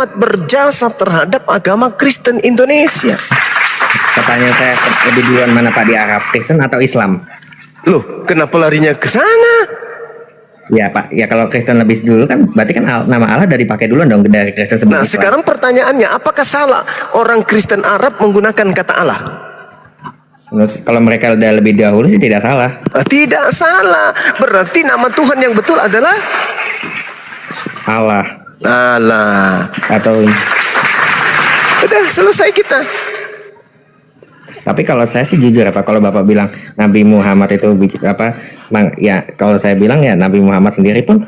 berjasa terhadap agama Kristen Indonesia. Pertanyaan saya, lebih duluan mana Pak, di Arab, Kristen atau Islam? Loh, kenapa larinya ke sana? Ya Pak, ya kalau Kristen lebih dulu kan berarti kan nama Allah dari pakai duluan dong dari Kristen sebelum Nah, Islam. sekarang pertanyaannya, apakah salah orang Kristen Arab menggunakan kata Allah? Kalau mereka udah lebih dahulu sih tidak salah. Tidak salah. Berarti nama Tuhan yang betul adalah Allah Allah. atau Udah selesai kita. tapi kalau saya sih jujur apa, kalau Bapak bilang Nabi Muhammad itu ya kalau saya bilang ya Nabi Muhammad sendiri pun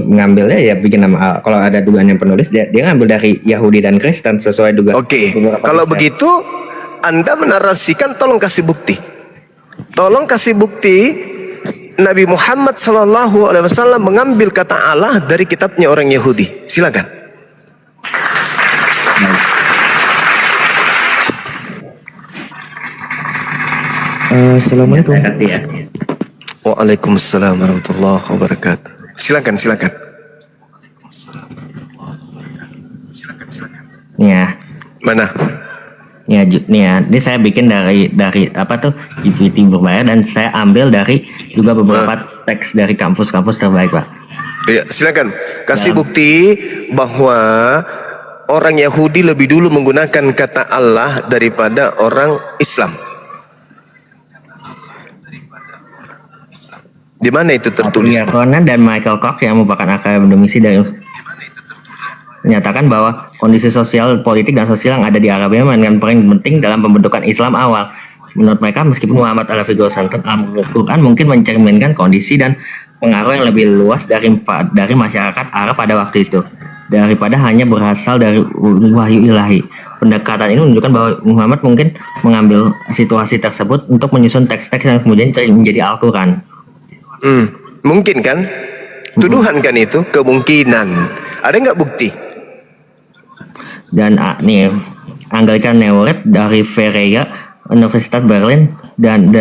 mengambilnya ya bikin nama Allah. Kalau ada dugaan yang penulis dia ngambil dari Yahudi dan Kristen sesuai dugaan. Oke. Kalau begitu Anda menarasikan, tolong kasih bukti. Tolong kasih bukti Nabi Muhammad SAW mengambil kata Allah dari kitabnya orang Yahudi. Silakan. Assalamualaikum. Ya. Waalaikumsalam warahmatullahi wabarakatuh. Silakan. Nih ya. Mana? Ini saya bikin dari apa tuh GPT berbayar, dan saya ambil dari juga beberapa teks dari kampus-kampus terbaik Pak. Iya, silakan. Kasih bukti bahwa orang Yahudi lebih dulu menggunakan kata Allah daripada orang Islam. Di mana itu tertulis? Conan dan Michael Koch yang merupakan akademisi dari menyatakan bahwa kondisi sosial, politik, dan sosial yang ada di Arabia memainkan peran penting dalam pembentukan Islam awal. Menurut mereka, meskipun Muhammad al-Figur Santan Al-Quran mungkin mencerminkan kondisi dan pengaruh yang lebih luas dari masyarakat Arab pada waktu itu, daripada hanya berasal dari wahyu ilahi. Pendekatan ini menunjukkan bahwa Muhammad mungkin mengambil situasi tersebut untuk menyusun teks-teks yang kemudian menjadi Al-Quran. Mungkin kan? Tuduhan kan itu? Kemungkinan. Ada nggak bukti? Dan nih Anglican Neuret dari Vereya Universitas Berlin dan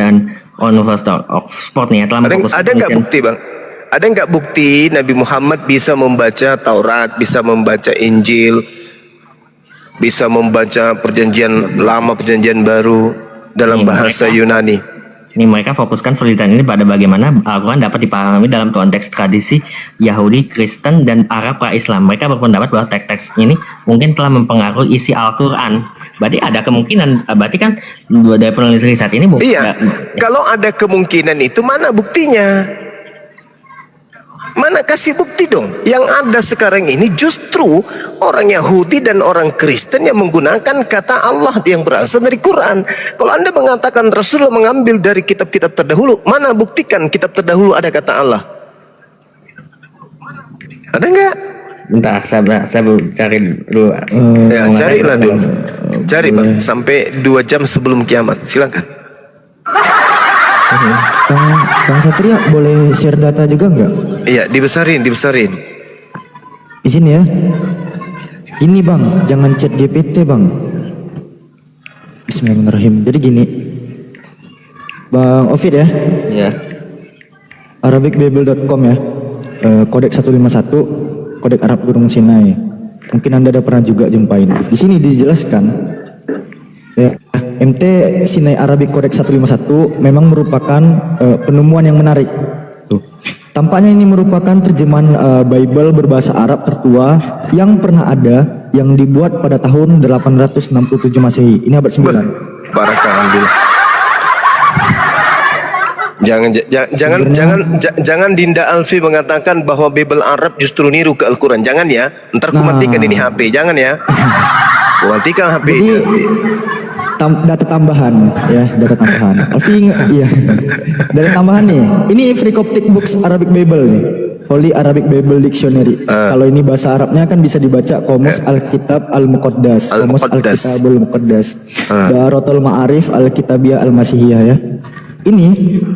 Universitas Oxford nih telah ada nggak bukti bang? Ada nggak bukti Nabi Muhammad bisa membaca Taurat, bisa membaca Injil, bisa membaca Perjanjian Lama, Perjanjian Baru dalam bahasa Yunani? Ini mereka fokuskan penelitian ini pada bagaimana Al-Quran dapat dipahami dalam konteks tradisi Yahudi, Kristen, dan Arab pra-Islam. Mereka berpendapat bahwa teks-teks ini mungkin telah mempengaruhi isi Al-Quran. Berarti ada kemungkinan, berarti kan dari penulis riset ini iya, kalau ada kemungkinan itu mana buktinya? Mana kasih bukti dong? Yang ada sekarang ini justru orang Yahudi dan orang Kristen yang menggunakan kata Allah yang berasal dari Quran. Kalau Anda mengatakan Rasulullah mengambil dari kitab-kitab terdahulu, mana buktikan kitab terdahulu ada kata Allah? Ada nggak? Bentar, saya cari dulu. Ya, carilah dulu. Cari bang, sampai 2 jam sebelum kiamat. Silakan. Kang Satria boleh share data juga nggak? Iya, dibesarin. Izin ya. Ini bang, jangan chat GPT bang. Bismillahirrahmanirrahim. Jadi gini, Bang Ovid ya. Ya. Arabicbible.com ya. Kodek 151, kodek Arab Gunung Sinai. Mungkin Anda ada pernah juga jumpain. Di sini dijelaskan ya, MT Sinai Arabic Kodek 151 memang merupakan penemuan yang menarik. Tuh. Tampaknya ini merupakan terjemahan Bible berbahasa Arab tertua yang pernah ada, yang dibuat pada tahun 867 Masehi. Ini abad 9. Barakallahu. Jangan Dinda Alfi mengatakan bahwa Bible Arab justru niru ke Al-Quran. Jangan ya. Ntar kumatikan ini HP. Jangan ya. Kumatikan HP. Data tambahan ya, data tambahan. Alfi iya. Data tambahan nih. Ini Free Coptic Books Arabic Bible nih. Holy Arabic Bible Dictionary. Kalau ini bahasa Arabnya kan bisa dibaca Qomus Alkitab Al-Muqaddas, Qomus Alkitab Al-Muqaddas, Daratul Ma'arif Alkitabiyah Al-Masihiyah ya. Ini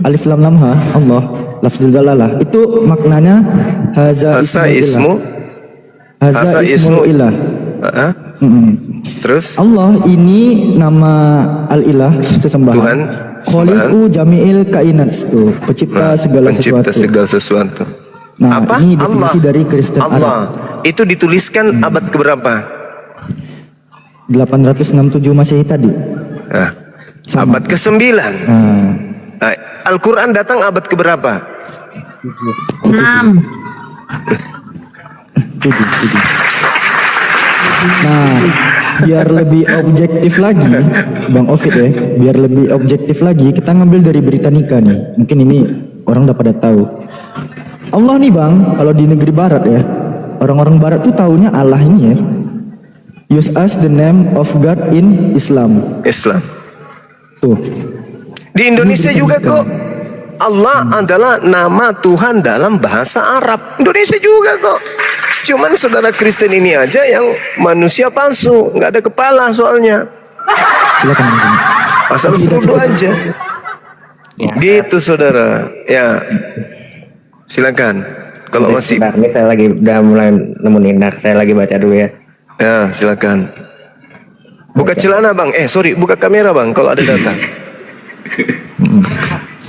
alif lam lam ha Allah lafzul dalalah. Itu maknanya haza ismu ilah. Terus Allah ini nama al-ilah, sesembahan. Tuhan, Khaliqu jami'il kainat, tuh pencipta segala sesuatu. Nah, apa? ini definisi Allah. dari Kristen Allah. Arab. itu dituliskan abad keberapa? 867 Masehi tadi. Nah, Sama. abad ke-9. Al-Quran datang abad keberapa? 6. 7. Nah, biar lebih objektif lagi, Bang Ovid ya, biar lebih objektif lagi, kita ngambil dari Britannica nih. Mungkin ini orang udah pada tahu. Allah nih Bang, kalau di negeri barat ya, orang-orang barat tuh taunya Allah ini ya, use as the name of God in Islam. Islam. Tuh. Di Indonesia juga kok Allah adalah nama Tuhan dalam bahasa Arab. Indonesia juga kok. Cuman saudara Kristen ini aja yang manusia palsu, nggak ada kepala soalnya. Silakan. Asal serudu aja. Gitu saudara. Ya. Silakan. Kalau masih Bentar, ini saya lagi udah mulai nemuin. Nah, saya lagi baca dulu ya. ya silakan. Buka celana bang. Sorry, buka kamera bang. Kalau ada data.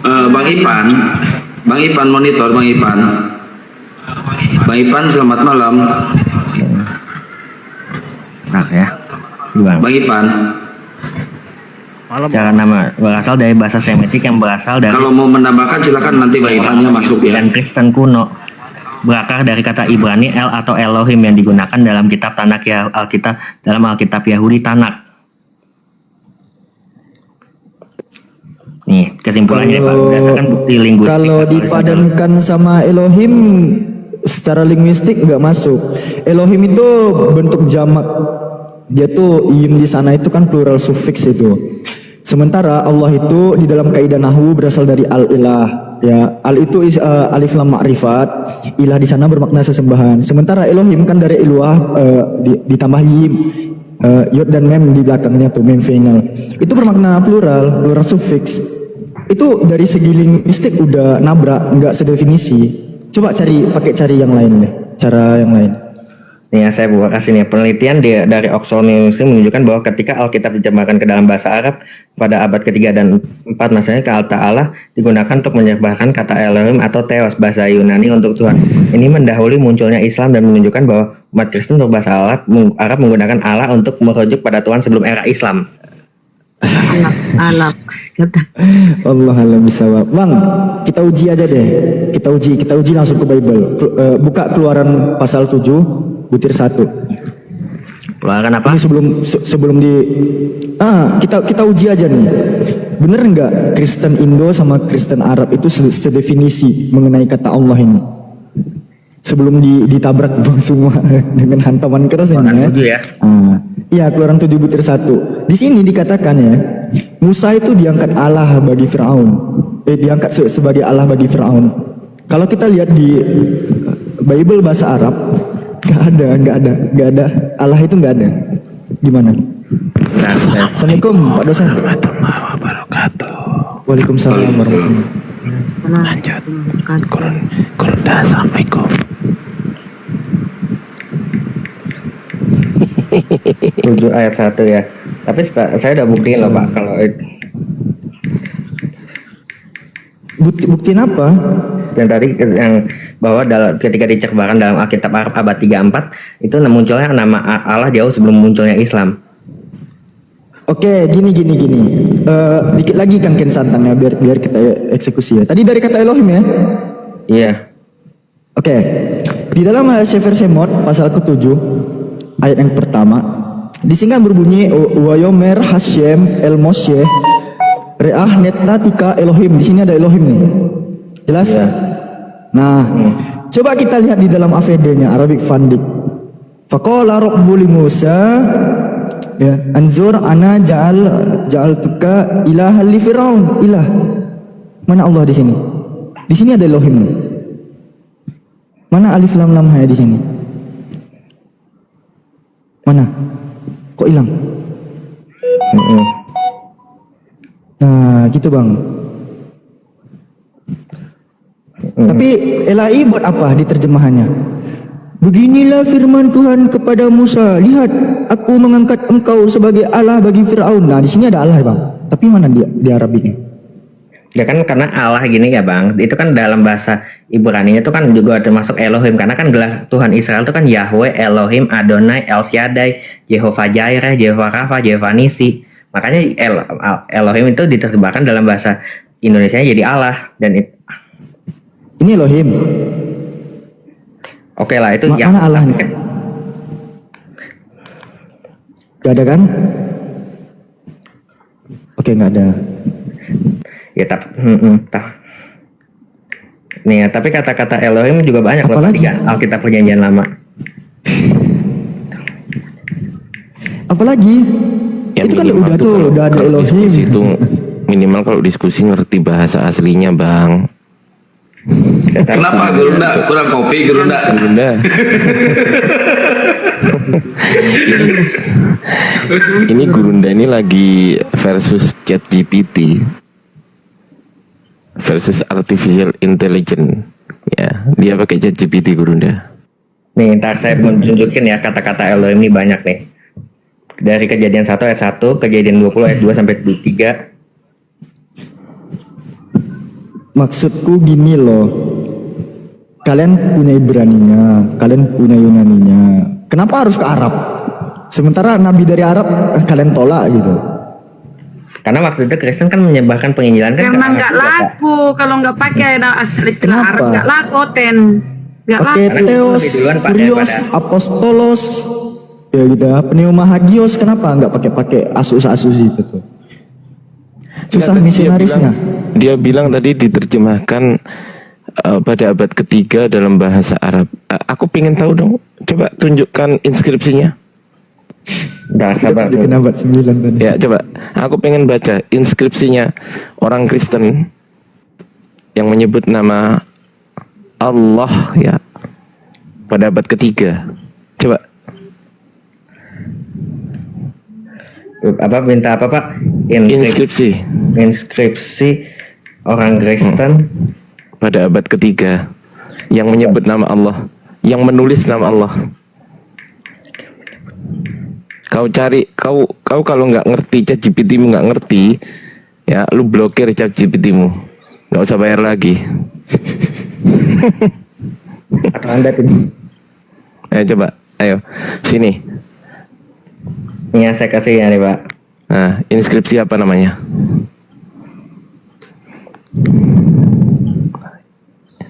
Bang Ipan monitor Bang Ipan. Bang Ipan selamat malam. Nah ya, Bang. Bang Ipan. Cara nama berasal dari bahasa Semitik yang berasal dari Kalau mau menambahkan silakan nanti Bang Ipannya masuk ya. dan Kristen kuno. Berakar dari kata Ibrani El atau Elohim yang digunakan dalam kitab Tanak ya, Alkitab Yahudi Tanak. Nih kesimpulannya Pak, berdasarkan bukti linguistik. Kalau dipadankan sama Elohim secara linguistik nggak masuk. Elohim itu bentuk jamak. Dia tuh yim di sana itu kan plural sufiks itu. Sementara Allah itu di dalam kaidah nahwu berasal dari al-ilah. Ya, al itu alif lam ma'rifat, ilah di sana bermakna sesembahan. Sementara Elohim kan dari iluah ditambah yim, yod dan mem di belakangnya tuh mem final. Itu bermakna plural sufiks. Itu dari segi linguistik udah nabrak, nggak sedefinisi. Coba pakai yang lain deh, cara yang lain. Nih saya buka kasih nih penelitian dari Oxford University menunjukkan bahwa ketika Alkitab diterjemahkan ke dalam bahasa Arab pada abad ke-3 dan 4 masanya kata Allah digunakan untuk menyebabkan kata Elohim atau Theos bahasa Yunani untuk Tuhan. Ini mendahului munculnya Islam dan menunjukkan bahwa umat Kristen berbahasa Arab menggunakan Allah untuk merujuk pada Tuhan sebelum era Islam. Anak kata Allah alam bisawab. Bang, kita uji aja deh. Kita uji langsung ke Bible. Buka Keluaran pasal 7 butir 1. Keluaran apa? Ini sebelum kita uji aja nih. Bener nggak Kristen Indo sama Kristen Arab itu sedefinisi mengenai kata Allah ini? Sebelum ditabrak bang semua dengan hantaman keras ini ya. 7 ya. Iya, Keluaran 7 butir 1. Di sini dikatakan ya, Musa itu diangkat Allah bagi Firaun. Diangkat sebagai Allah bagi Firaun. Kalau kita lihat di Bible bahasa Arab, nggak ada. Allah itu nggak ada. Gimana? Assalamualaikum Pak dosen. Waalaikumsalam warahmatullahi. lanjut. Kurun dah, assalamualaikum. 7 ayat 1 ya. Tapi saya udah buktiin loh Pak kalau itu. Buktiin apa? Yang tadi yang bahwa ketika dicekbakan dalam Alkitab Arab abad 3-4 itu munculnya nama Allah jauh sebelum munculnya Islam. Oke, gini. Dikit lagi Kang Ken Santang ya, biar kita eksekusi ya. Tadi dari kata Elohim ya. Iya. Oke. Di dalam Sefer Shemot pasal ke-7 ayat yang pertama, di sini kan berbunyi Wayomer Hashem El Moshe Re'ah Netatika Elohim. Di sini ada Elohim nih. Jelas? Iya. Nah, coba kita lihat di dalam AVD-nya Arabic Fundik. Faqala Rabbul Musa ya, anzur ana ja'altuka ilahan li Firaun. Ilah. Mana Allah di sini? Di sini ada Elohim nih. Mana alif lam lam ya di sini? Mana? Kok hilang? Nah, gitu Bang. Tapi Elai buat apa di terjemahannya? Beginilah firman Tuhan kepada Musa, lihat, aku mengangkat engkau sebagai Allah bagi Firaun. Nah, di sini ada Allah, Bang. Tapi mana di Arabiknya? Ya kan karena Allah gini ya Bang, itu kan dalam bahasa Ibrani itu kan juga termasuk Elohim, karena kan gelar Tuhan Israel itu kan Yahweh, Elohim, Adonai, El Shaddai, Jehovah Jireh, Jehovah Rafa, Jehovah Nisi. Makanya Elohim itu diterjemahkan dalam bahasa Indonesia jadi Allah, dan Ini Elohim. oke lah itu Mana Allahnya? Gak ada kan? Oke, nggak ada. ya nih ya, tapi kata-kata Elohim juga banyak loh Apalagi? di Alkitab Perjanjian Lama. Apalagi? Ya, Itu kan minimal udah tuh, udah ada kalau Elohim. diskusi itu minimal kalau diskusi ngerti bahasa aslinya bang. Kenapa Gerunda kurang kopi Gerunda? Bunda. Ini Gurunda ini lagi versus ChatGPT versus artificial intelligence. Ya, dia pakai ChatGPT Gurunda. Nih, ntar saya mau tunjukin ya kata-kata Elohim ini banyak nih. Dari Kejadian 1 ayat 1, Kejadian 20 ayat 2 sampai 3. Maksudku gini loh. Kalian punya Ibraninya, kalian punya Yunaninya. Kenapa harus ke Arab? Sementara nabi dari Arab kalian tolak gitu. Karena waktu itu Kristen kan menyebarkan penginjilan kan Karena ke nggak Arab juga, Pak. laku kalau nggak pakai istilah Kenapa? Arab, nggak laku ten. Nggak Pakai laku. Theos, lebih duluan, Pak, Kurios, daripada- Apostolos, ya gitu. Pneumahagios, kenapa nggak pakai Asus itu tuh? Susah misionarisnya. Dia bilang tadi diterjemahkan pada abad ketiga dalam bahasa Arab. Aku pengen tahu dong. Coba tunjukkan inskripsinya. Udah sabar. Bikin abad 9 tadi. Ya coba. Aku pengen baca inskripsinya orang Kristen yang menyebut nama Allah ya pada abad ketiga. Coba. Apa minta apa Pak? Inskripsi Inskripsi orang Kristen pada abad ketiga yang menyebut nama Allah, yang menulis nama Allah. Kau cari, kau kalau nggak ngerti, ChatGPT-mu nggak ngerti, ya lu blokir ChatGPT-mu, nggak usah bayar lagi. atau Anda ini. Ayo coba, ayo sini. Ini yang saya kasih ya nih Pak. Nah, inskripsi apa namanya?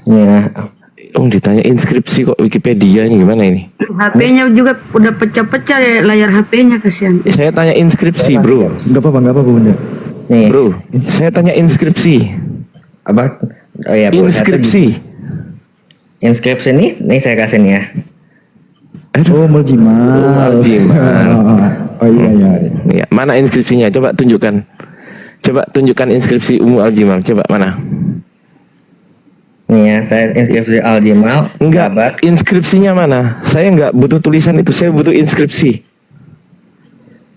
Ya, Ditanya inskripsi kok Wikipedia ini gimana ini? HP-nya juga udah pecah-pecah ya, layar HP-nya kasihan. Saya tanya inskripsi, bro. Nggak apa-apa Bunda. nih Bro, saya tanya inskripsi. apa? Oh ya, Bu, Inskripsi. Inskripsi nih saya kasih nih ya. Oh, Muljimal. Muljimal. Oh iya. Ya, mana inskripsinya? Coba tunjukkan. Coba tunjukkan inskripsi Ummu Al-Jimal. Coba mana? Nih ya, saya inskripsi Al-Jimal. Enggak, sahabat. inskripsinya mana? Saya enggak butuh tulisan itu, saya butuh inskripsi.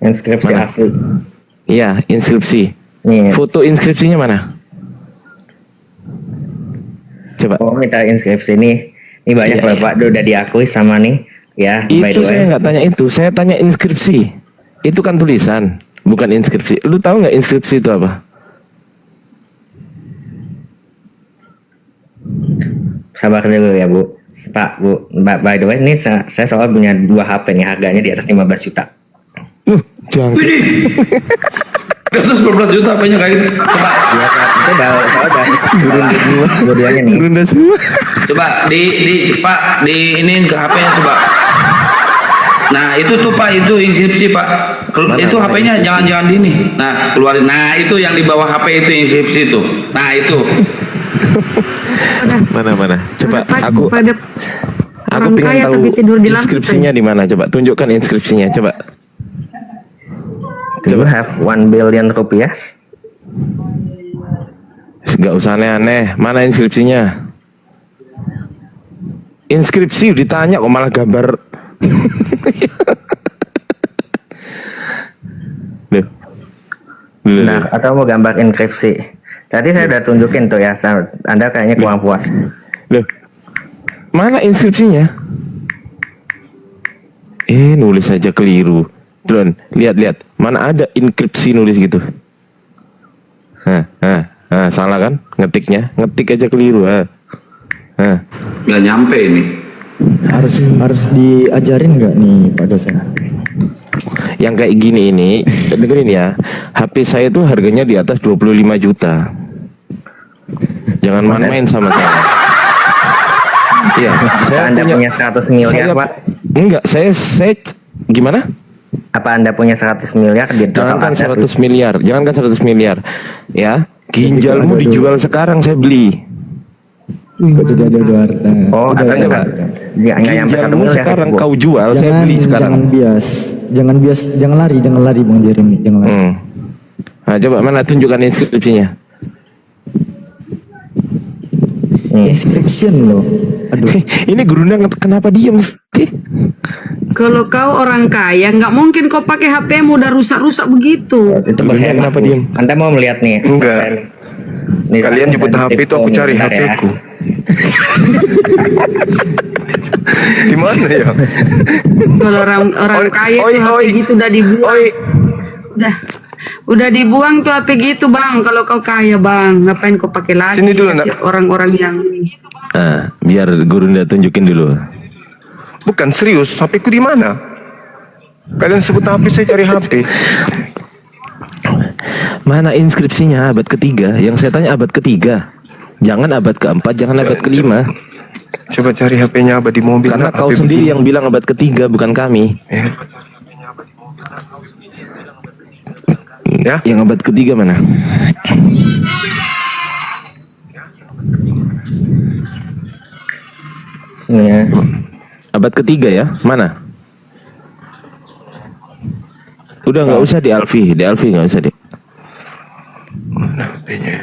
Inskripsi Mana? asli. Iya, inskripsi. Nih. Foto inskripsinya mana? Coba. Oh, minta inskripsi nih. Ini banyak Iya, loh iya. Pak, udah diakui sama nih. Ya, by the Itu way. saya nggak tanya itu, saya tanya inskripsi. Itu kan tulisan, bukan inskripsi. Lu tahu nggak inskripsi itu apa? Sabar dulu ya Bu. Pak, Bu, by the way, ini saya soal punya 2 HP nih, harganya di atas 15 juta. Jangan. Di atas 14 juta apanya kayak gitu. Coba, Ya, Pak, itu dua-duanya nih. Bunda semua. coba di Pak di ini ke HP-nya coba. Nah itu tuh Pak, itu inskripsi Pak. Itu HP-nya jangan di ini. Nah keluarin. Nah itu yang di bawah HP itu inskripsi itu. Nah itu. Mana? Coba Pada- aku pada orang pengen kaya tahu tapi tidur di lantai. inskripsinya di mana. Coba tunjukkan inskripsinya. Coba. Do you have 1 billion rupiah? Gak usah aneh-aneh. Mana inskripsinya? Inskripsi ditanya kok malah gambar. Loh. Nah, atau mau gambar inskripsi. Tadi saya udah tunjukin tuh ya, Anda kayaknya kurang puas. Loh. Mana inskripsinya? Nulis aja keliru. Drone, lihat. Mana ada inskripsi nulis gitu? Nah, salah kan? Ngetiknya, ngetik aja keliru. Nah. Nggak nyampe ini. Harus diajarin nggak nih Pak dosen? Yang kayak gini ini, dengerin ya. HP saya tuh harganya di atas 25 juta. Jangan main-main sama saya. Iya, saya Anda punya 100 miliar, Pak? Enggak, saya gimana? Apa Anda punya 100 miliar di total Jangankan aset? 100 miliar, jangankan 100 miliar. Ya, ginjalmu dijual sekarang saya beli. Kok jadi ada harta? Oh, Udah, ada udah. nggak nyampe 1 Ginjalmu miliar. sekarang Bu. kau jual, saya beli sekarang. Jangan bias, jangan lari Bang Jeremy, jangan lari. Nah, coba mana tunjukkan inskripsinya. Inscription loh. Aduh. Ini gurunya kenapa diam sih? Kalau kau orang kaya, nggak mungkin kau pakai HP-mu udah rusak-rusak begitu. Itu Gurunya berhemat, kenapa Bu. diem? Anda mau melihat nih? Enggak. Nih, Kalian nyebut saya HP itu aku cari bentar ya. HP ku. Di mana ya? Kalau orang Oi, kaya oi, tuh HP oi. gitu udah dibuang. Oi, Udah dibuang tuh HP gitu bang. Kalau kau kaya bang, ngapain kau pakai lagi? Sini dulu, Kasih Nak. orang-orang yang Nah, biar gurunda tunjukin dulu. bukan serius. HP ku di mana? Kalian sebut HP, saya cari HP. Mana inskripsinya abad ketiga? Yang saya tanya abad ketiga. Jangan abad keempat, jangan abad kelima. Coba cari HP-nya Abah di mobil. Karena Nak, kau HP sendiri begini. yang bilang abad ketiga, bukan kami. Ya. Yang abad ketiga mana? Iya. Abad ketiga ya? Mana? Udah nggak usah di Alfi nggak usah deh.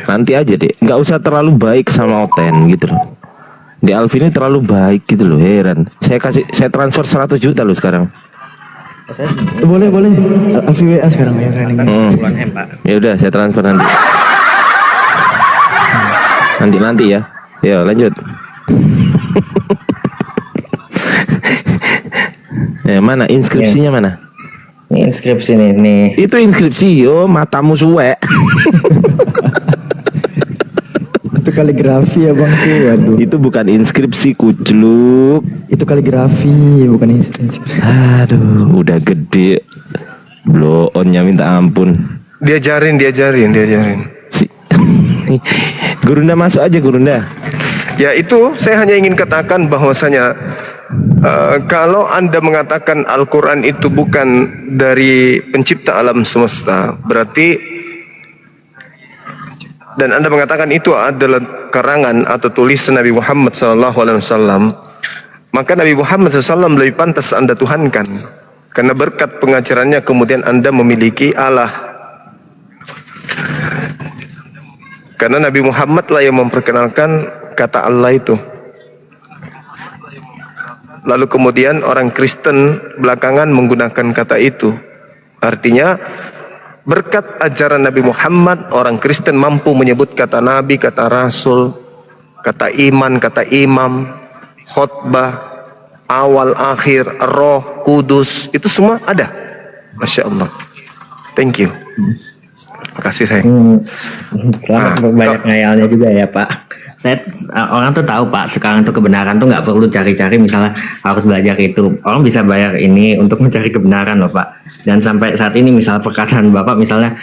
Nanti aja deh, nggak usah terlalu baik sama Oten gitu loh. Di Alfi ini terlalu baik gitu loh, heran. Saya transfer 100 juta loh sekarang. Boleh. Alfi WA sekarang ya kan ini. Puluhan M, Pak. Ya udah, saya transfer nanti. Nanti ya. Ya lanjut. Ya mana inskripsinya mana? Ini inskripsi nih. Itu inskripsi, yo matamu suwe. Itu kaligrafi ya bang tuh. Aduh. Itu bukan inskripsi kucluk. Itu kaligrafi bukan inskripsi. Aduh, udah gede. Blow-onnya minta ampun. Diajarin. Si Gurunda masuk aja Gurunda. Ya itu saya hanya ingin katakan bahwasanya kalau Anda mengatakan Al-Quran itu bukan dari pencipta alam semesta, berarti dan Anda mengatakan itu adalah karangan atau tulisan Nabi Muhammad SAW, maka Nabi Muhammad SAW lebih pantas Anda tuhankan, karena berkat pengajarannya kemudian Anda memiliki Allah. Karena Nabi Muhammad lah yang memperkenalkan kata Allah itu. Lalu kemudian orang Kristen belakangan menggunakan kata itu. Artinya berkat ajaran Nabi Muhammad, orang Kristen mampu menyebut kata Nabi, kata Rasul, kata iman, kata imam, khutbah, awal, akhir, roh, kudus, itu semua ada. Masya Allah. Thank you. Makasih saya. Selamat banyak ngayalnya juga ya Pak. Orang tuh tahu Pak, sekarang tuh kebenaran tuh nggak perlu cari-cari, misalnya harus belajar itu. Orang bisa bayar ini untuk mencari kebenaran loh Pak. Dan sampai saat ini misal perkataan Bapak misalnya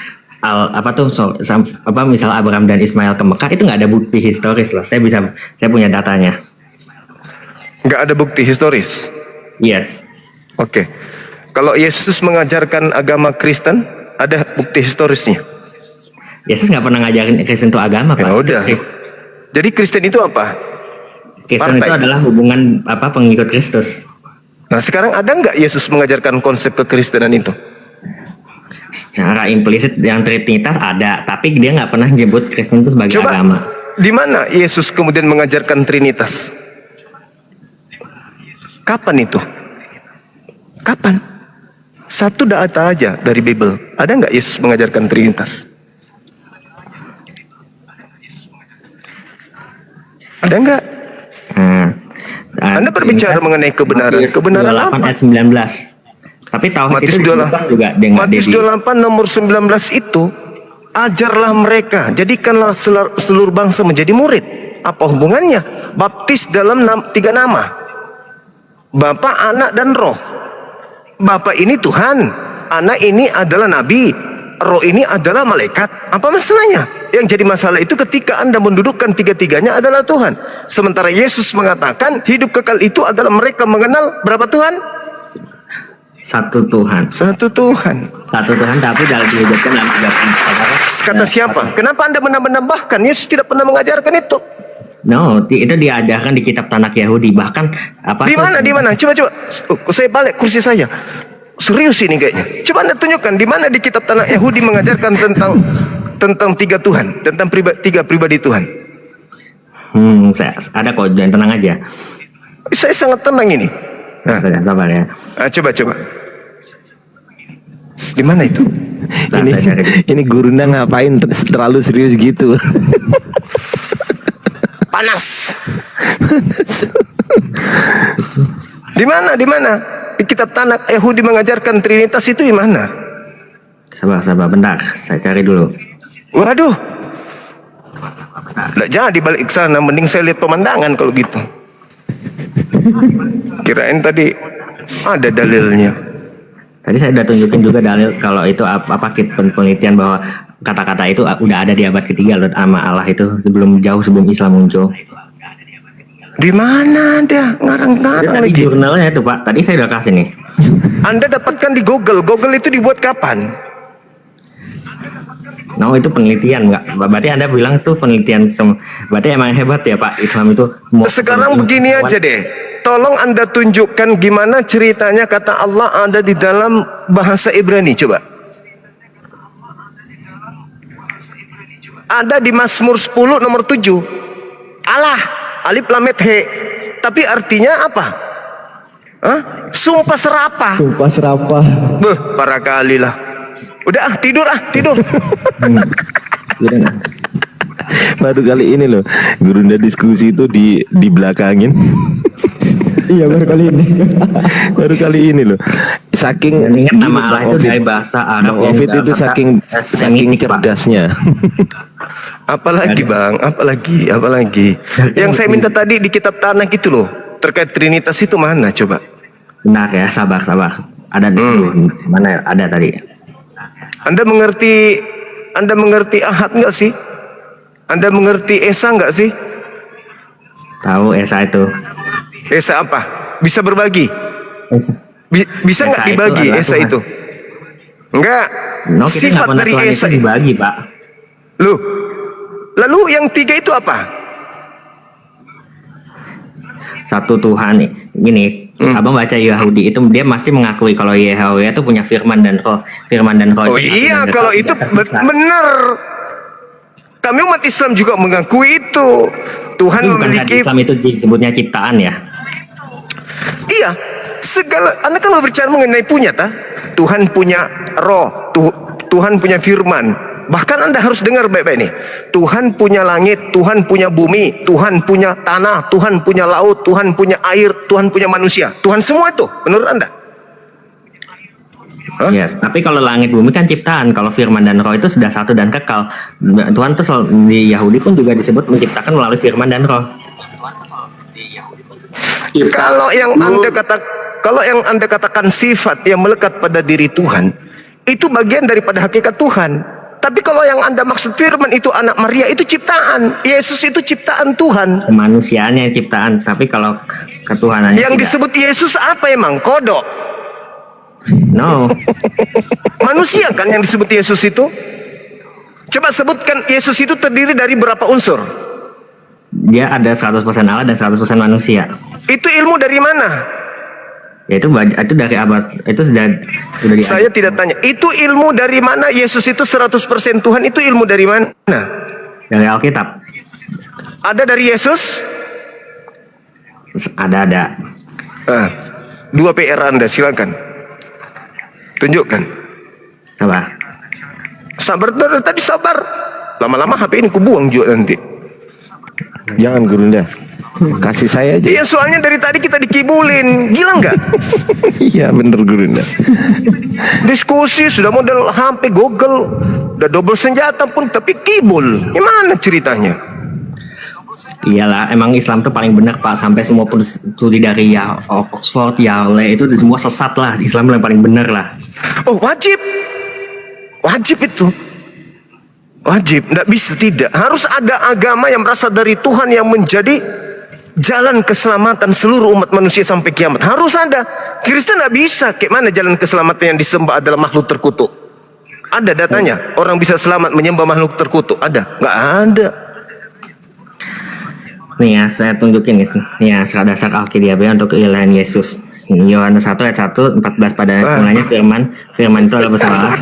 misal Abraham dan Ismail ke Mekah itu nggak ada bukti historis loh. Saya punya datanya. Nggak ada bukti historis. Yes. Oke. Kalau Yesus mengajarkan agama Kristen, ada bukti historisnya. Yesus nggak pernah ngajarin Kristen itu agama Pak. Ya udah. Jadi Kristen itu apa? Kristen itu Partai. adalah hubungan pengikut Kristus. Nah sekarang ada nggak Yesus mengajarkan konsep kekristenan itu? Secara implisit yang Trinitas ada, tapi dia nggak pernah nyebut Kristen itu sebagai Coba, agama. di mana Yesus kemudian mengajarkan Trinitas? Kapan itu? Kapan? Satu data aja dari Bible. Ada nggak Yesus mengajarkan Trinitas? Ada nggak? Anda berbicara mengenai kebenaran. Kebenaran apa? Ayat 19. Tapi tauhid Matius itu 28 juga dengan Matius 28 nomor 19 itu Ajarlah mereka, jadikanlah seluruh bangsa menjadi murid. Apa hubungannya? Baptis dalam 3 nama. Bapa, Anak, dan Roh. Bapa ini Tuhan, Anak ini adalah Nabi, Roh ini adalah malaikat. Apa masalahnya? Yang jadi masalah itu ketika Anda mendudukkan tiga-tiganya adalah Tuhan. Sementara Yesus mengatakan hidup kekal itu adalah mereka mengenal berapa Tuhan? Satu Tuhan. Satu Tuhan. Satu Tuhan, tapi dalam diwujudkan dalam 3 Kata siapa? Kenapa Anda menambah-nambahkan? Yesus tidak pernah mengajarkan itu. No, itu diajarkan di kitab Tanakh Yahudi. Bahkan apa? Di mana? Di mana? Coba. Saya balik kursi saya. Serius ini kayaknya. Coba Anda tunjukkan di mana di kitab Tanakh Yahudi mengajarkan tentang 3 Tuhan, tentang 3 pribadi Tuhan. Saya ada kok, jangan tenang aja. Saya sangat tenang ini. Nah, Sabar ya. coba. Di mana itu? Ini gurunda ngapain terlalu serius gitu? Panas. Di mana? Di mana? Di kitab Tanakh Yahudi mengajarkan Trinitas itu di mana? Sabar, bentar. Saya cari dulu. Waduh. Nggak jadi balik ke sana, mending saya lihat pemandangan kalau gitu. Kirain tadi ada dalilnya. Tadi saya udah tunjukin juga dalil kalau itu apa penelitian bahwa kata-kata itu udah ada di abad ketiga loh sama Allah itu jauh sebelum Islam muncul. Di mana ada ngarang-ngarang Tadi lagi? jurnalnya itu Pak. Tadi saya udah kasih nih. Anda dapatkan di Google. Google itu dibuat kapan? No, itu penelitian nggak? Berarti Anda bilang itu penelitian. Berarti emang hebat ya Pak Islam itu. Sekarang begini aja deh. Tolong Anda tunjukkan gimana ceritanya kata Allah ada di dalam bahasa Ibrani. Coba. Ada di Mazmur 10 nomor 7. Allah, alif lam mim he. Tapi artinya apa? Hah? Sumpah serapah. Sumpah serapah. Beh, para kali lah. Udah tidur. Baru kali ini loh gurunda diskusi itu di belakangin. Iya baru kali ini. Baru kali ini loh. Saking Dan ingat nama gini, Allah Bang itu Ovid. dari bahasa Arab. Bang Ovid itu saking cerdasnya. Apalagi Bang, apalagi. Yang saya minta tadi di kitab Tanakh itu loh, terkait Trinitas itu mana coba? Benar ya, sabar. Ada di mana? Ada tadi. Anda mengerti Ahad nggak sih? Anda mengerti Esa nggak sih? Tahu Esa itu. Esa apa? Bisa berbagi? Bisa nggak Esa itu dibagi adalah Esa Tuhan. itu? Enggak. No, kita Sifat nggak pernah dari Tuhan Esa itu dibagi Pak. Loh. Lalu yang 3 itu apa? Satu Tuhan nih. Gini, Abang baca Yahudi itu dia pasti mengakui kalau Yahweh itu punya firman dan roh. Oh iya, kalau itu benar. Kami umat Islam juga mengakui itu. Tuhan memiliki. Islam itu disebutnya ciptaan ya. Iya, Anda kan berbicara mengenai punya, Tuhan punya roh, Tuhan punya firman. Bahkan Anda harus dengar baik-baik nih. Tuhan punya langit, Tuhan punya bumi, Tuhan punya tanah, Tuhan punya laut, Tuhan punya air, Tuhan punya manusia. Tuhan semua itu, menurut Anda? Hah? Yes, tapi kalau langit bumi kan ciptaan. Kalau firman dan roh itu sudah satu dan kekal. Tuhan tuh di Yahudi pun juga disebut menciptakan melalui firman dan roh. Kalau yang Anda katakan sifat yang melekat pada diri Tuhan, itu bagian daripada hakikat Tuhan. Tapi kalau yang Anda maksud firman itu anak Maria, itu ciptaan. Yesus itu ciptaan Tuhan. Kemanusiaannya ciptaan, tapi kalau ketuhanannya Yang tidak. disebut Yesus apa emang? Kodok. No. Manusia kan yang disebut Yesus itu? Coba sebutkan Yesus itu terdiri dari berapa unsur? Dia ada 100% Allah dan 100% manusia. Itu ilmu dari mana? Itu dari abad itu sudah di Saya tidak tanya. Itu ilmu dari mana? Yesus itu 100% Tuhan. Itu ilmu dari mana? dari Alkitab. Ada dari Yesus? Ada. Ah, 2 PR Anda, silakan. Tunjukkan. Coba. Sabar tadi sabar. Lama-lama HP ini kubuang juga nanti. Jangan gurunda. Kasih saya aja. Iya, soalnya dari tadi kita dikibulin. Gila nggak? Iya bener Gurunda. Diskusi sudah model HP Google, udah double senjata pun tapi kibul. Gimana ceritanya? Iyalah, emang Islam tuh paling benar Pak, sampai semua studi dari ya Oxford, Yale itu semua sesat lah. Islam yang paling benar lah. Oh, wajib itu. Wajib, tidak bisa tidak. Harus ada agama yang berasal dari Tuhan yang menjadi jalan keselamatan seluruh umat manusia sampai kiamat. Harus ada. Kristen tidak bisa. Kayak mana jalan keselamatan yang disembah adalah makhluk terkutuk? Ada datanya. Orang bisa selamat menyembah makhluk terkutuk? Ada? Nggak ada. Nih ya, saya tunjukin nih ya dasar Alkitab untuk keilahian Yesus. Ini Yohanes 1 ayat 1, 14 pada mulanya firman itu adalah bersama Allah.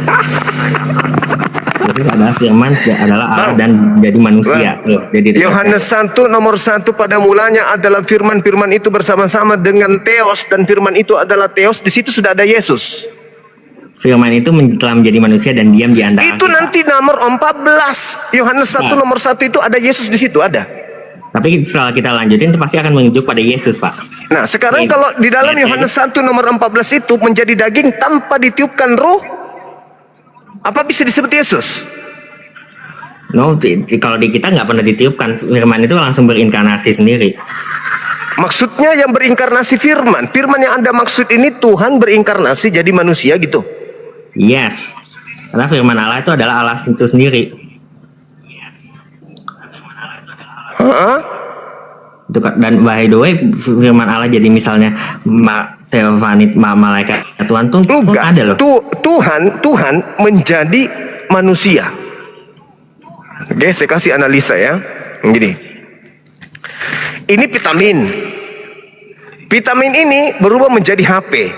Jadi adalah firman adalah Allah dan jadi manusia. Jadi Yohanes 1 nomor 1 pada mulanya adalah firman itu bersama-sama dengan Theos, dan firman itu adalah Theos. Di situ sudah ada Yesus. Firman itu telah menjadi manusia dan diam di antara Itu kita. nanti nomor 14. Yohanes 1 nomor 1 itu ada Yesus di situ, ada. Tapi setelah kita lanjutin itu pasti akan menuju pada Yesus, Pak. Nah, sekarang kalau di dalam Yohanes 1 nomor 14 itu menjadi daging tanpa ditiupkan roh, apa bisa disebut Yesus? No, kalau di kita nggak pernah ditiupkan, firman itu langsung berinkarnasi sendiri. Maksudnya yang berinkarnasi firman yang Anda maksud ini Tuhan berinkarnasi jadi manusia gitu. Yes, karena firman Allah itu adalah Allah itu sendiri. Hah? Itu dan by the way firman Allah jadi misalnya teofanit malaikat Tuhan tuh Enggak. ada loh. Tuhan menjadi manusia. Oke, saya kasih analisa ya. Gini. Ini vitamin. Vitamin ini berubah menjadi HP.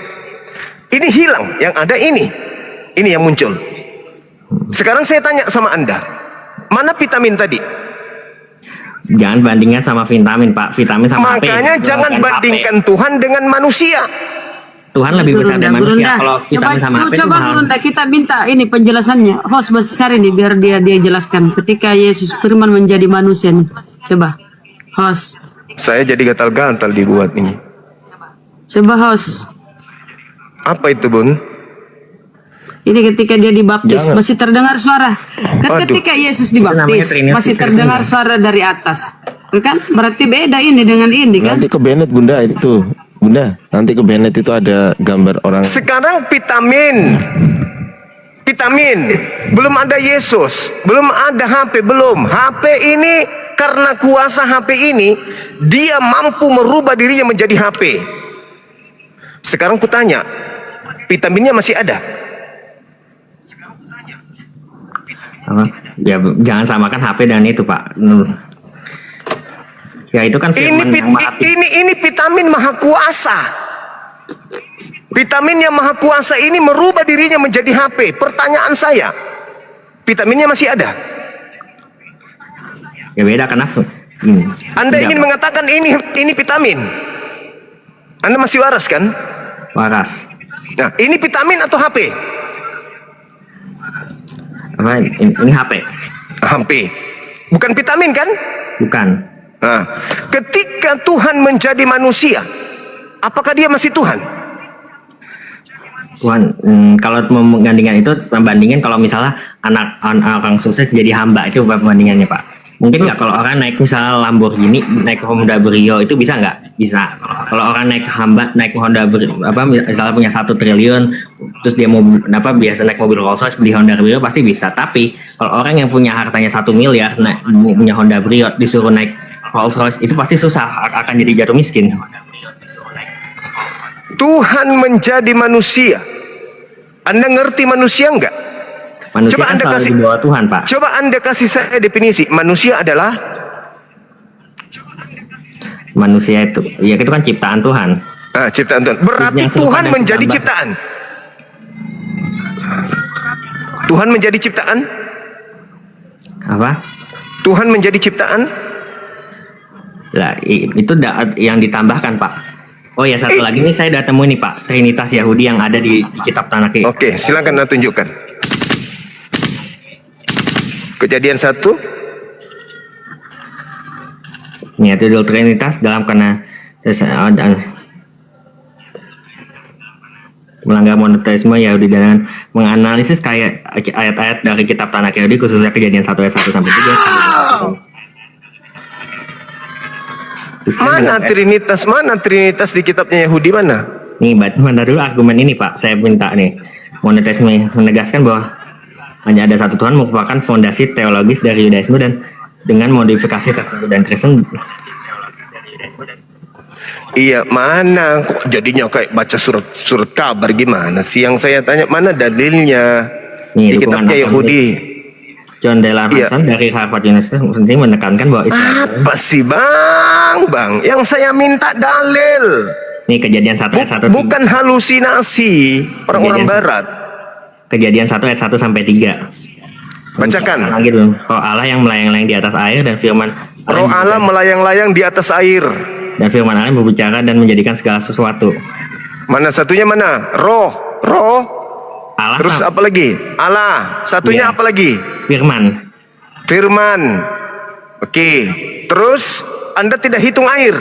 Ini hilang, yang ada ini. Ini yang muncul. Sekarang saya tanya sama Anda. Mana vitamin tadi? Jangan bandingkan sama vitamin, Pak. Vitamin sama HP. Makanya jangan Bukan bandingkan HP. Tuhan dengan manusia. Tuhan lebih besar dari manusia. Kalau vitamin sama HP itu coba mahal. Gurunda, kita minta ini penjelasannya. Host besar ini biar dia jelaskan ketika Yesus firman menjadi manusia nih. Coba. Host. Saya jadi gatal-gatal dibuat ini. Coba host. Apa itu, Bun? Ini ketika dia dibaptis Jangan. masih terdengar suara. Kan Aduh. ketika Yesus Itu namanya dibaptis Trinity. masih terdengar suara dari atas. Kan berarti beda ini dengan ini kan? Nanti ke Bennett Bunda itu. Bunda, nanti ke Bennett itu ada gambar orang. Sekarang vitamin. Belum ada Yesus, belum ada HP, belum. HP ini karena kuasa HP ini dia mampu merubah dirinya menjadi HP. Sekarang kutanya, vitaminnya masih ada? Apa? Ya jangan samakan HP dengan itu, Pak. Ya itu kan firman yang maha Ini vitamin maha kuasa. Vitamin yang maha kuasa ini merubah dirinya menjadi HP. Pertanyaan saya, vitaminnya masih ada? ya beda karena Anda ingin mengatakan ini vitamin? Anda masih waras kan? waras. Nah, ini vitamin atau HP? Apa ini HP? HP. Bukan vitamin kan? Bukan. Nah, ketika Tuhan menjadi manusia, apakah dia masih Tuhan? Tuhan, kalau membandingkan itu, bandingin kalau misalnya anak orang sukses jadi hamba, itu perbandingannya, Pak. Mungkin nggak kalau orang naik misalnya Lamborghini, naik Honda Brio itu bisa nggak? Bisa. Kalau orang naik Honda misalnya punya 1 triliun, terus dia mau biasa naik mobil Rolls Royce, beli Honda Brio pasti bisa. Tapi kalau orang yang punya hartanya 1 miliar, punya Honda Brio disuruh naik Rolls Royce itu pasti susah, akan jadi jatuh miskin. Tuhan menjadi manusia. Anda ngerti manusia enggak? Manusia Coba kan Anda selalu kasih- di bawah Tuhan, Pak. Coba Anda kasih saya definisi. Manusia adalah Manusia itu kan ciptaan Tuhan. ciptaan Tuhan. Berarti Yang serupa Tuhan dan menjadi setambah. ciptaan. Tuhan menjadi ciptaan? Apa? Tuhan menjadi ciptaan? Lah, itu yang ditambahkan, Pak. Oh ya, satu lagi nih saya udah temuin nih, Pak, Trinitas Yahudi yang ada di kitab Tanakh. Oke, silakan Anda tunjukkan. Kejadian 1. Ya, tuduh Trinitas dalam kena melanggar monoteisme Yahudi dengan menganalisis kayak ayat-ayat dari kitab Tanakh Yahudi, khususnya Kejadian 1 ayat 1 sampai 3. Mana Trinitas di kitabnya Yahudi mana? Nih, mana dulu argumen ini Pak, saya minta nih. Monoteisme menegaskan bahwa hanya ada satu Tuhan merupakan fondasi teologis dari Yudaisme dan dengan modifikasi tertentu dan Kristen. Iya, mana kok jadinya kayak baca surat kabar gimana sih? Yang saya tanya mana dalilnya Nih, di dukungan kitabnya Yahudi? John Delan Iya. Hanson dari Harvard University penting menekankan bahwa Israel Apa sih bang? Yang saya minta dalil, ini Kejadian 1 ayat 1 bukan halusinasi orang-orang Barat. Kejadian 1 ayat 1 sampai 3. Bacakan. Lagi dulu. Roh Allah yang melayang-layang di atas air dan firman Roh Allah melayang-layang di atas air. dan firman Allah berbicara dan menjadikan segala sesuatu. Mana satunya mana? Roh. Allah Terus apa lagi? Allah. Satunya Iya. apa lagi? firman. Firman. Oke. Terus Anda tidak hitung air.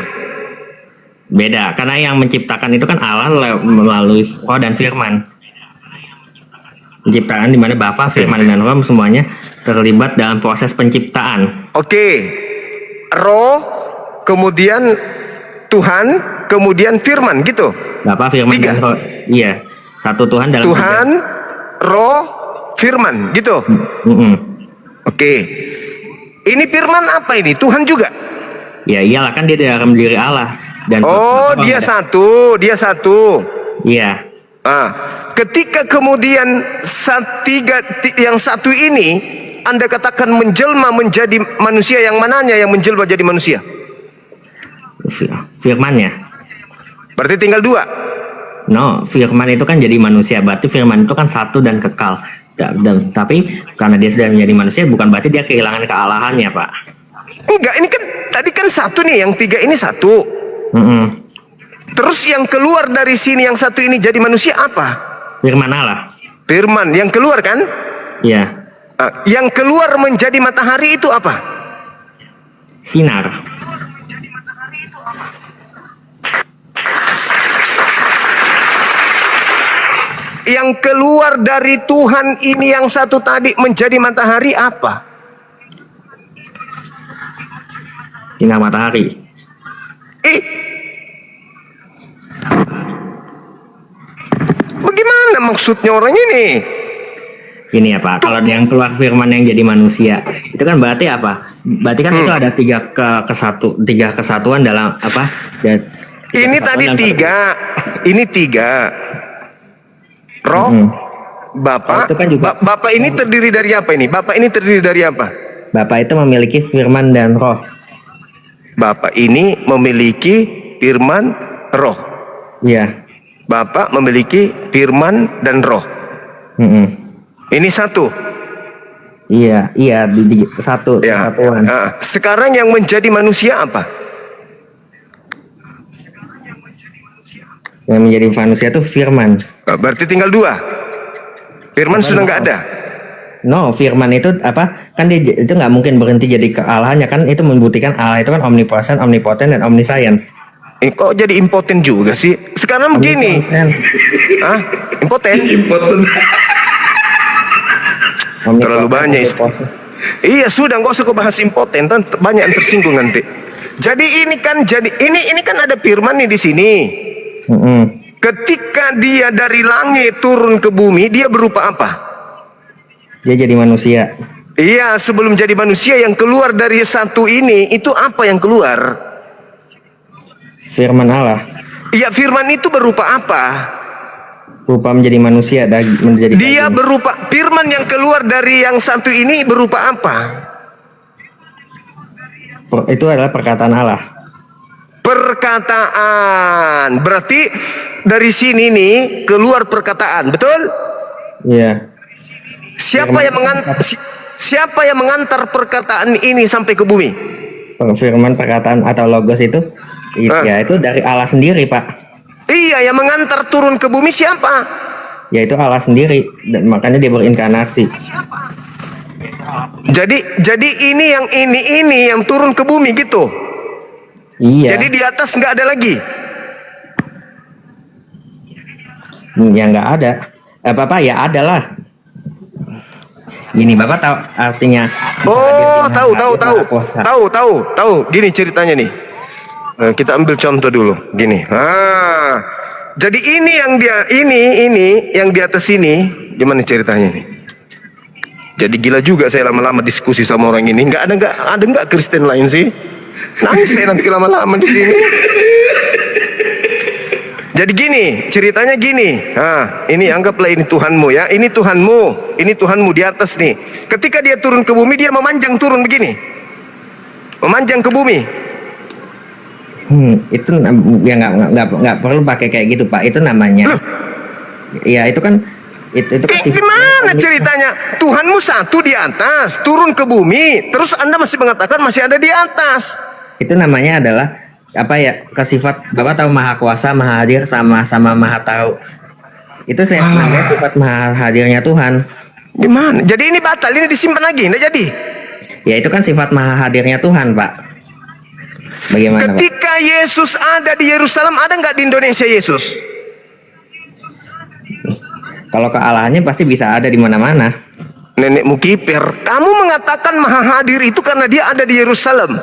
Beda, karena yang menciptakan itu kan Allah melalui roh dan firman. Penciptaan di mana Bapa, firman dan roh semuanya terlibat dalam proses penciptaan. Oke. Roh, kemudian Tuhan, kemudian firman gitu. Bapa, firman 3. dan roh. Iya, satu Tuhan dalam Tuhan, roh, firman gitu. Mm-mm. Oke. Ini firman apa ini? Tuhan juga. Ya iyalah, kan dia dalam diri Allah dan Oh, dia satu. Iya. Ketika kemudian yang satu ini Anda katakan menjelma menjadi manusia, yang mananya yang menjelma jadi manusia? Firmannya. Berarti tinggal 2. No, firman itu kan jadi manusia. Berarti firman itu kan satu dan kekal. Tapi karena dia sudah menjadi manusia, bukan berarti dia kehilangan kealahannya, Pak. Enggak, ini kan tadi kan satu nih, yang 3 ini satu. Mm-mm. Terus yang keluar dari sini yang satu ini jadi manusia apa? Firman Allah. Firman yang keluar kan? Iya. Yang keluar menjadi matahari itu apa? Sinar. Yang keluar dari Tuhan ini yang satu tadi menjadi matahari apa? Sinar matahari. Bagaimana maksudnya orang ini? Ini ya Pak, kalau yang keluar firman yang jadi manusia, itu kan berarti apa? Berarti kan itu ada tiga kesatuan dalam apa? Ini tadi 3, ini 3. Roh, Bapak, itu kan juga- Bapak ini terdiri dari apa ini? Bapak ini terdiri dari apa? Bapak itu memiliki firman dan roh. Bapak ini memiliki firman, roh. Iya. Bapak memiliki firman dan roh. Mm-mm. Ini satu. Iya, satu, Ya. kesatuan. Sekarang yang menjadi manusia apa? Yang menjadi manusia itu firman. Berarti tinggal 2. Firman sudah nggak ada. No, firman itu apa? Kan dia itu nggak mungkin berhenti jadi kealahannya, kan itu membuktikan Allah itu kan omnipresent, omnipotent, dan omniscience. Kok jadi impoten juga sih? Sekarang begini. Impoten? Terlalu banyak Iya, sudah nggak usah kau bahas impoten, banyak yang tersinggung nanti. Jadi ini kan ada firman nih di sini. Ketika dia dari langit turun ke bumi, dia berupa apa? Dia jadi manusia. Iya, sebelum jadi manusia yang keluar dari satu ini, itu apa yang keluar? Firman Allah. Iya, firman itu berupa apa? Rupa menjadi manusia, menjadi Dia berupa, firman yang keluar dari yang satu ini berupa apa? Itu adalah perkataan Allah. Perkataan. Berarti dari sini nih keluar perkataan, betul? Iya. Siapa yang mengantar perkataan ini sampai ke bumi? Firman, perkataan atau logos itu, ya itu dari Allah sendiri, Pak. Iya, yang mengantar turun ke bumi siapa? Yaitu Allah sendiri, dan makanya dia berinkarnasi. Jadi ini yang turun ke bumi gitu. Iya. Jadi di atas nggak ada lagi. Ya nggak ada. Apa ya ada lah. Gini Bapak tahu artinya? Oh, tahu. Kuasa. Tahu. Gini ceritanya nih. Kita ambil contoh dulu. Gini. Jadi ini yang di atas ini, gimana ceritanya nih? Jadi gila juga saya lama-lama diskusi sama orang ini. Ada nggak Kristen lain sih? Nangis saya nanti lama-lama di sini. Jadi gini, ceritanya gini. Ini anggaplah ini Tuhanmu ya. Ini Tuhanmu di atas nih. Ketika dia turun ke bumi, dia memanjang turun begini. Memanjang ke bumi. Itu ya nggak perlu pakai kayak gitu Pak. Itu namanya. Ya itu kan itu Gimana ceritanya? Tuhanmu satu di atas, turun ke bumi, terus Anda masih mengatakan masih ada di atas. Itu namanya adalah apa ya? Sifat Bapak tahu maha kuasa, maha hadir, sama maha tahu. Itu namanya sifat maha hadirnya Tuhan. Gimana? Jadi ini batal, ini disimpan lagi, enggak jadi. Ya itu kan sifat maha hadirnya Tuhan Pak. Bagaimana Pak? Ketika Yesus ada di Yerusalem, ada nggak di Indonesia Yesus? Kalau kealahannya pasti bisa ada di mana-mana. Nenekmu kiper. Kamu mengatakan maha hadir itu karena dia ada di Yerusalem.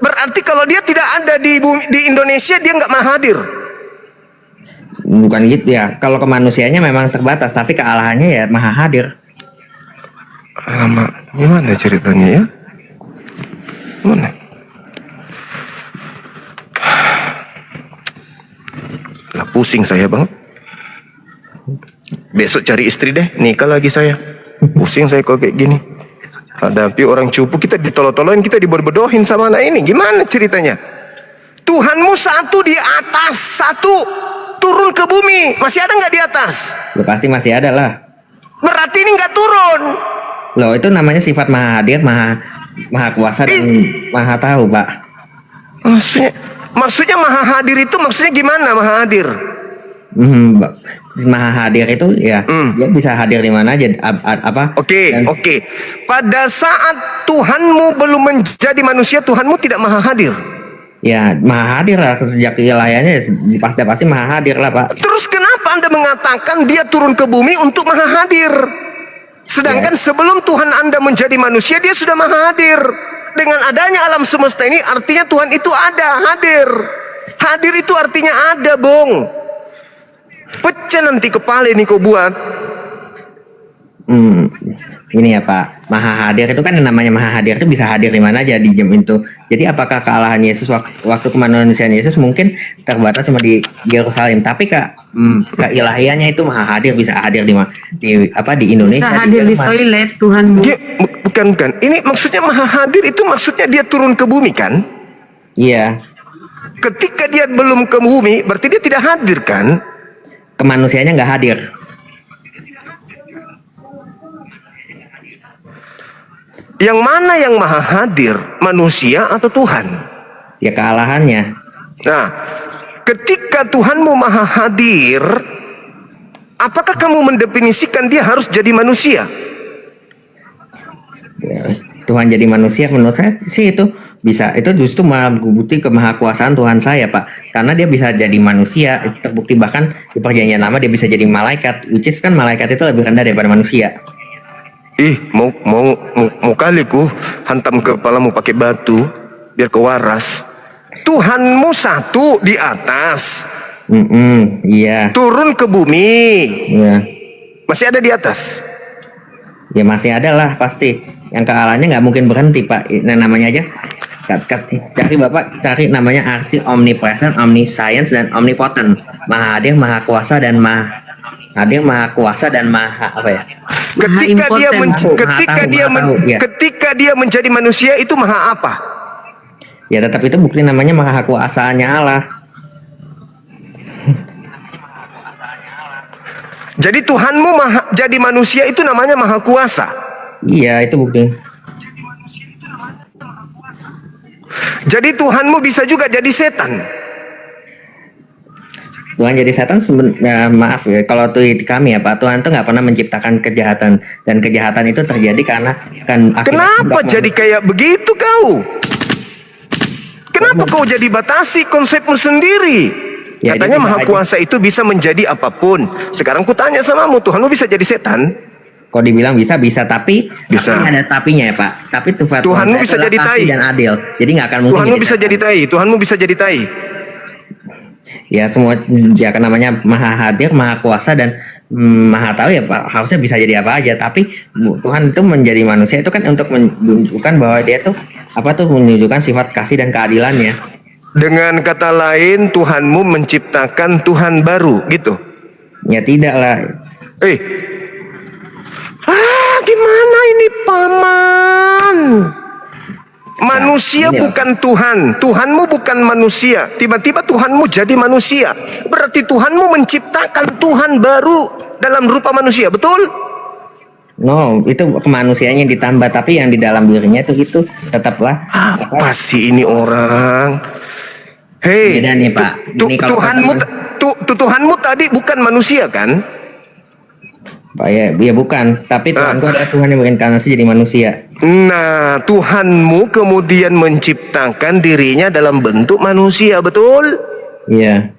Berarti kalau dia tidak ada di Indonesia, dia nggak maha hadir. Bukan gitu ya. Kalau kemanusiaannya memang terbatas, tapi kealahannya ya maha hadir. Alamak, gimana ceritanya ya? Gimana? Lah pusing saya banget. Besok cari istri deh, nikah lagi saya. Pusing saya kalau kayak gini. Hadapi orang cupu, kita ditolong-tolongin, kita dibodoh-bodohin sama anak ini. Gimana ceritanya? Tuhanmu satu di atas, satu turun ke bumi. Masih ada nggak di atas? Loh, pasti masih ada lah. Berarti ini nggak turun. Loh itu namanya sifat maha hadir, maha kuasa dan maha tahu Pak. Maksudnya maha hadir itu maksudnya gimana maha hadir? Maha hadir itu ya dia bisa hadir di mana aja Oke. Pada saat Tuhanmu belum menjadi manusia, Tuhanmu tidak maha hadir. Ya maha hadir lah sejak ilahiannya pasti maha hadir lah Pak. Terus kenapa Anda mengatakan dia turun ke bumi untuk maha hadir? Sedangkan sebelum Tuhan Anda menjadi manusia, dia sudah maha hadir. Dengan adanya alam semesta ini artinya Tuhan itu ada, hadir. Hadir itu artinya ada, Bung. Pecah nanti kepala ini kau buat. Ini ya Pak, maha hadir itu kan yang namanya maha hadir itu bisa hadir di mana aja di jam itu. Jadi apakah kealahan Yesus waktu kemanusiaan Yesus mungkin terbatas cuma di Yerusalem, tapi keilahiannya itu maha hadir, bisa hadir di Indonesia. Bisa hadir di toilet Tuhanmu. Bukan. Ini maksudnya maha hadir itu maksudnya dia turun ke bumi kan? Iya. Ketika dia belum ke bumi, berarti dia tidak hadir kan? Kemanusiaannya nggak hadir. Yang mana yang maha hadir, manusia atau Tuhan? Ya kealahannya. Nah, ketika Tuhanmu maha hadir, apakah kamu mendefinisikan dia harus jadi manusia? Ya, Tuhan jadi manusia menurut saya sih itu bisa, itu justru malah bukti kemahakuasaan Tuhan saya Pak, karena dia bisa jadi manusia. Itu terbukti bahkan di perjanjian lama dia bisa jadi malaikat, which is kan malaikat itu lebih rendah daripada manusia. Mau kali ku hantam kepalamu pakai batu biar kau waras. Tuhanmu satu di atas, iya. turun ke bumi, Iya. masih ada di atas. Ya masih ada lah pasti. Yang kealahannya nggak mungkin berhenti Pak. Nah, namanya aja cari namanya arti omnipresent, omniscience dan omnipotent. Maha hadir, maha kuasa dan maha hadir, maha kuasa dan maha apa ya? Ketika dia menjadi manusia itu maha apa? Ya tetap itu bukti namanya maha kuasaannya Allah. Jadi Tuhanmu jadi manusia itu namanya maha kuasa. Iya itu bukti. Jadi Tuhanmu bisa juga jadi setan. Tuhan jadi setan maaf ya kalau tuh kami ya Pak, Tuhan tuh nggak pernah menciptakan kejahatan, dan kejahatan itu terjadi karena Kenapa jadi kayak begitu kau? Kenapa kau jadi batasi konsepmu sendiri? Ya, Katanya itu Maha aja. Kuasa itu bisa menjadi apapun. Sekarang ku tanya samamu, Tuhanmu bisa jadi setan? Kok dibilang bisa, tapi Bisa. tapi ada tapinya ya Pak. Tapi Tuhanmu bisa jadi tai. dan adil. Jadi nggak akan mungkin. Tuhanmu jadi bisa setan. jadi tai, Tuhanmu bisa jadi tai. Ya semua ya kan namanya Maha Hadir, Maha Kuasa dan Maha Tahu ya Pak. Harusnya bisa jadi apa aja. Tapi Tuhan itu menjadi manusia itu kan untuk menunjukkan bahwa dia tuh menunjukkan sifat kasih dan keadilannya. Dengan kata lain, Tuhanmu menciptakan Tuhan baru, gitu. Ya tidak lah. Gimana ini paman? Manusia ini bukan Tuhan, Tuhanmu bukan manusia. Tiba-tiba Tuhanmu jadi manusia. Berarti Tuhanmu menciptakan Tuhan baru dalam rupa manusia, betul? No, itu kemanusiaannya yang ditambah, tapi yang di dalam dirinya itu tetaplah. Apa sih ini orang? Hei, Beda nih, Pak. Ini kalau Tuhanmu tadi bukan manusia kan? Pak ya bukan, tapi Tuhan itu adalah Tuhan yang berinkarnasi jadi manusia. Nah, Tuhanmu kemudian menciptakan dirinya dalam bentuk manusia, betul? Iya.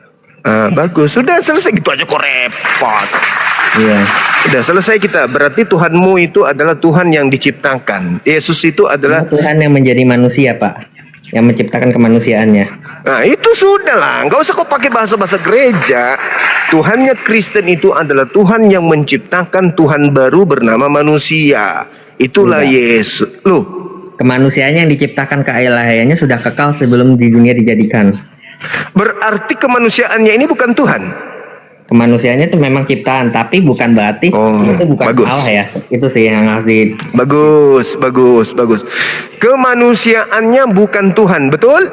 Bagus, sudah selesai gitu aja kok repot. Iya. Sudah selesai kita. Berarti Tuhanmu itu adalah Tuhan yang diciptakan. Yesus itu adalah Tuhan yang menjadi manusia, Pak. Yang menciptakan kemanusiaannya. Nah itu sudah lah, nggak usah kau pakai bahasa-bahasa gereja. Tuhannya Kristen itu adalah Tuhan yang menciptakan Tuhan baru bernama manusia. Itulah Yesus. Loh, Kemanusiaannya yang diciptakan keilahiannya sudah kekal sebelum di dunia dijadikan. berarti kemanusiaannya ini bukan Tuhan. Kemanusiaannya itu memang ciptaan, tapi bukan berarti itu bukan bagus. Allah ya. Itu sih yang harus di. Bagus. Kemanusiaannya bukan Tuhan, betul?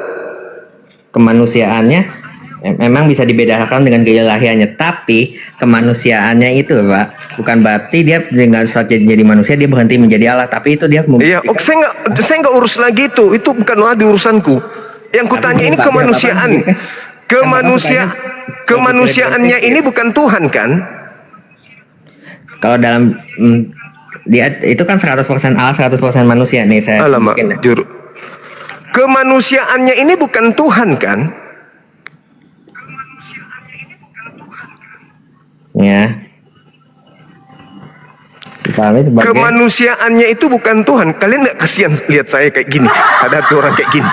Kemanusiaannya memang bisa dibedakan dengan keilahiannya, tapi kemanusiaannya itu Pak bukan berarti dia nggak saja jadi manusia dia berhenti menjadi Allah, tapi itu dia Iya, saya nggak urus lagi itu bukan lagi urusanku. Yang kutanya ini kemanusiaan. Kemanusiaannya ini bukan Tuhan kan? Kalau dalam dia itu kan 100% Allah 100% manusia nih saya. Alamak, bikin. juru. Kemanusiaannya ini bukan Tuhan kan? Ya. Dipahami sebagai Kemanusiaannya itu bukan Tuhan. Kalian nggak kasihan lihat saya kayak gini? Ada tuh orang kayak gini.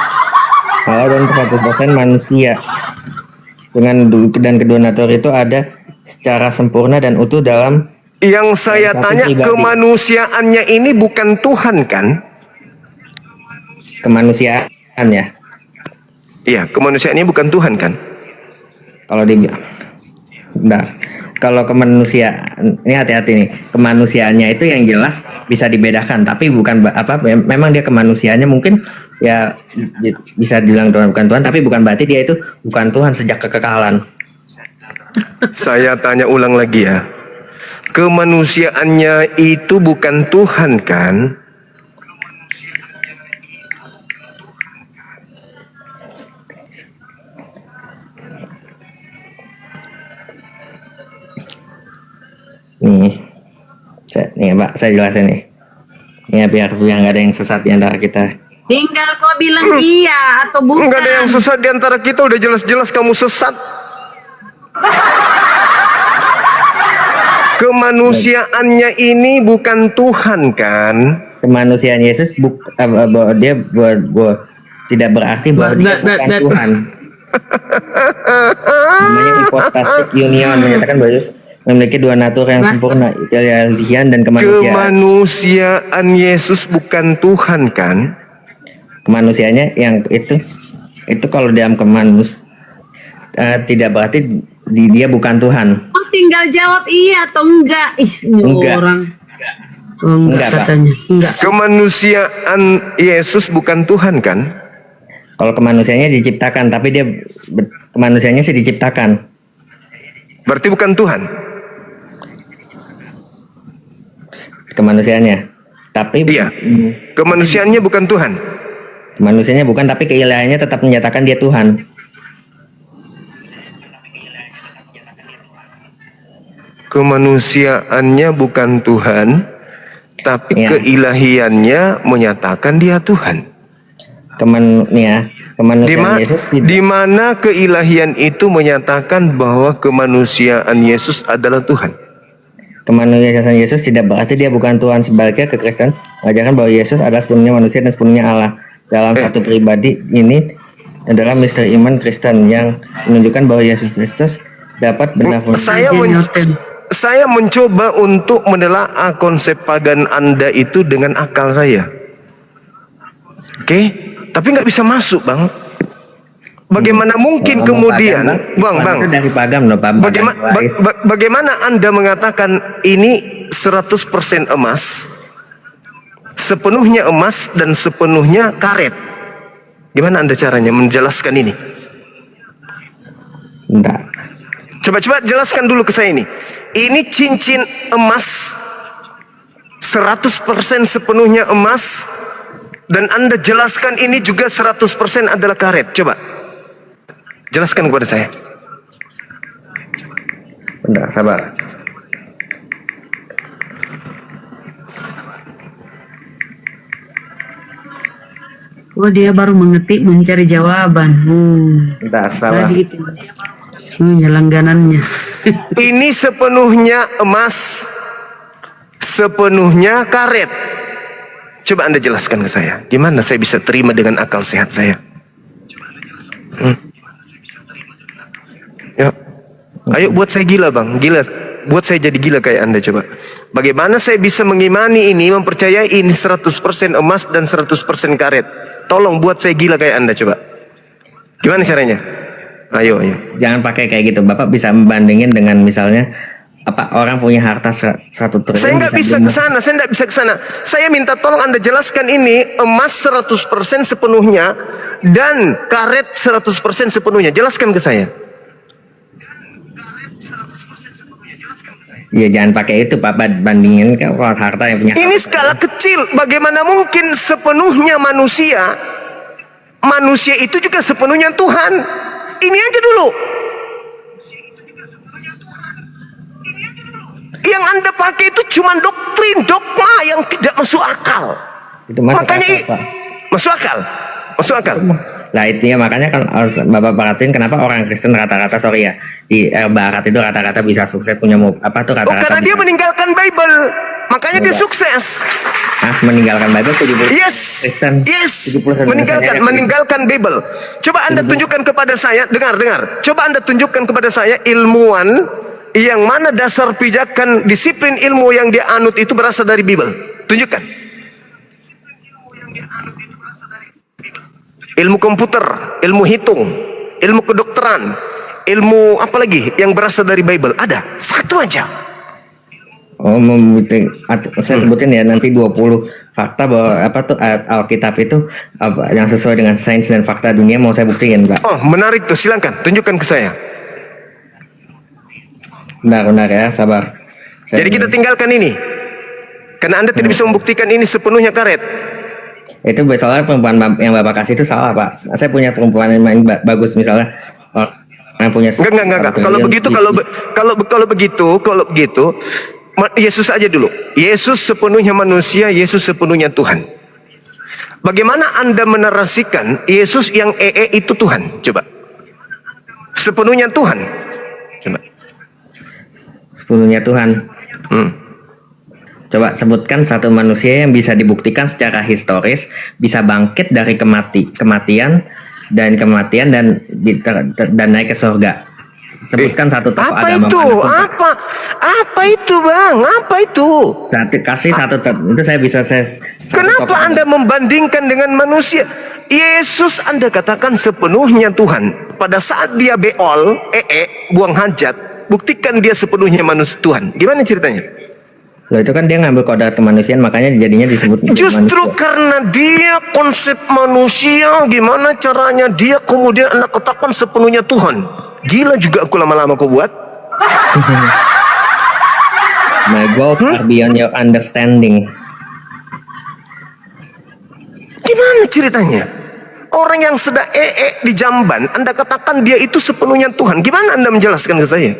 Allah dan 100% manusia. Dan kedua natur itu ada secara sempurna dan utuh dalam. Yang saya Satu tanya, pribadi. kemanusiaannya ini bukan Tuhan kan? Kemanusiaan ya. Iya, kemanusiaannya bukan Tuhan kan? Kalau dibilang, kalau kemanusiaan ini hati-hati nih, kemanusiaannya itu yang jelas bisa dibedakan, tapi bukan memang dia kemanusiaannya mungkin ya bisa dibilang Tuhan bukan Tuhan, tapi bukan berarti dia itu bukan Tuhan sejak kekekalan. Saya tanya ulang lagi ya. Kemanusiaannya itu bukan Tuhan kan? Nih Pak, saya jelasin nih. Ya biar nggak ada yang sesat di antara kita. Tinggal kau bilang iya atau bukan. Enggak ada yang sesat di antara kita, udah jelas-jelas kamu sesat. Kemanusiaannya ini bukan Tuhan kan? Kemanusiaan Yesus dia tidak berarti bahwa dia bukan Tuhan. Namanya hypostatic union menyatakan bahwa Yesus memiliki dua natur yang sempurna, kealihian dan kemanusiaan. Kemanusiaan Yesus bukan Tuhan kan? Kemanusiaannya yang itu kalau dalam tidak berarti dia bukan Tuhan. Oh, tinggal jawab iya atau enggak. Ini Enggak. orang. Oh, enggak Pak. katanya. Enggak. Kemanusiaan Yesus bukan Tuhan kan? Kalau kemanusiaannya diciptakan, tapi kemanusiaannya sih diciptakan. Berarti bukan Tuhan. Kemanusiaannya, tapi Iya. Kemanusiaannya bukan Tuhan. Kemanusiaannya bukan, tapi keilahiannya tetap menyatakan dia Tuhan. Kemanusiaannya bukan Tuhan, tapi Iya. keilahiannya menyatakan dia Tuhan. Kemanusiaan Yesus tidak. Di mana keilahian itu menyatakan bahwa kemanusiaan Yesus adalah Tuhan. Kemanusiaan Yesus tidak berarti dia bukan Tuhan. Sebaliknya ke Kristen mengajarkan bahwa Yesus adalah sepenuhnya manusia dan sepenuhnya Allah. Dalam satu pribadi ini adalah misteri iman Kristen yang menunjukkan bahwa Yesus Kristus dapat benar-benar. Saya mencoba untuk menelaah konsep pagan Anda itu dengan akal saya. Oke? Tapi nggak bisa masuk, Bang. Bagaimana mungkin kemudian, Bang, dari pagam loh, Pak. Bagaimana Anda mengatakan ini 100% emas, sepenuhnya emas dan sepenuhnya karet? Gimana Anda caranya menjelaskan ini? Bentar. Coba jelaskan dulu ke saya ini. Ini cincin emas 100% sepenuhnya emas, dan Anda jelaskan ini juga 100% adalah karet. Coba jelaskan kepada saya. Bentar, sabar. Oh, dia baru mengetik mencari jawaban. Bentar, sabar. Tadi itu. Langganannya. Ini sepenuhnya emas, sepenuhnya karet. Coba Anda jelaskan ke saya. Gimana saya bisa terima dengan akal sehat saya? Ya. Ayo buat saya gila, Bang. Gila. Buat saya jadi gila kayak Anda, coba. Bagaimana saya bisa mengimani ini, mempercayai ini 100% emas dan 100% karet? Tolong buat saya gila kayak Anda, coba. Gimana caranya? Ayo. Jangan pakai kayak gitu. Bapak bisa membandingin dengan misalnya apa orang punya harta 1 triliun. Saya nggak bisa ke sana, Saya minta tolong Anda jelaskan ini emas 100% sepenuhnya dan karet 100% sepenuhnya. Jelaskan ke saya. Ya jangan pakai itu, Pak. Bandingin ke harta yang punya. Ini skala kecil. Bagaimana mungkin sepenuhnya manusia? Manusia itu juga sepenuhnya Tuhan. Ini aja dulu. Yang Anda pakai itu cuma doktrin, dogma yang tidak masuk akal. Itu masuk Makanya akal, Pak. Masuk akal. Lah itu ya, makanya kan harus Bapak perhatiin kenapa orang Kristen rata-rata di Barat itu rata-rata bisa sukses punya rata-rata. Karena dia meninggalkan Bible. Makanya dia sukses. Meninggalkan Bible 70%. Yes. Kristen. Yes. 70% Meninggalkan Bible. Coba Anda tunjukkan kepada saya, dengar. Coba Anda tunjukkan kepada saya ilmuwan yang mana dasar pijakan disiplin ilmu yang dia anut itu berasal dari Bible. Tunjukkan. Ilmu komputer, ilmu hitung, ilmu kedokteran, ilmu apa lagi yang berasal dari Bible? Ada satu aja. Saya sebutin ya nanti 20 fakta bahwa Alkitab itu yang sesuai dengan sains dan fakta dunia mau saya buktiin, Pak. Oh, menarik tuh, silakan tunjukkan ke saya. Benar ya, sabar. Jadi kita tinggalkan ini. Karena Anda tidak bisa membuktikan ini sepenuhnya karet. Itu soalnya perempuan yang Bapak kasih itu salah, Pak. Saya punya perempuan yang bagus misalnya. Yang punya enggak. Kalau begitu, Yesus aja dulu. Yesus sepenuhnya manusia, Yesus sepenuhnya Tuhan. Bagaimana Anda menarasikan Yesus yang itu Tuhan? Coba. Sepenuhnya Tuhan. Coba. Sepenuhnya Tuhan. Coba sebutkan satu manusia yang bisa dibuktikan secara historis bisa bangkit dari kematian dan naik ke surga. Sebutkan satu tokoh agama. Apa itu, Bang? Apa itu? Kasih satu itu saya bisa Kenapa Anda membandingkan dengan manusia? Yesus Anda katakan sepenuhnya Tuhan. Pada saat dia beol, buang hajat, buktikan dia sepenuhnya manusia Tuhan. Gimana ceritanya? Loh, itu kan dia ngambil kodrat kemanusiaan, makanya jadinya disebut justru manusia. Karena dia konsep manusia, gimana caranya dia kemudian Anda katakan sepenuhnya Tuhan? Gila juga aku lama-lama kau buat. My goals are beyond your understanding. Gimana ceritanya? Orang yang sedang di jamban, Anda katakan dia itu sepenuhnya Tuhan. Gimana Anda menjelaskan ke saya?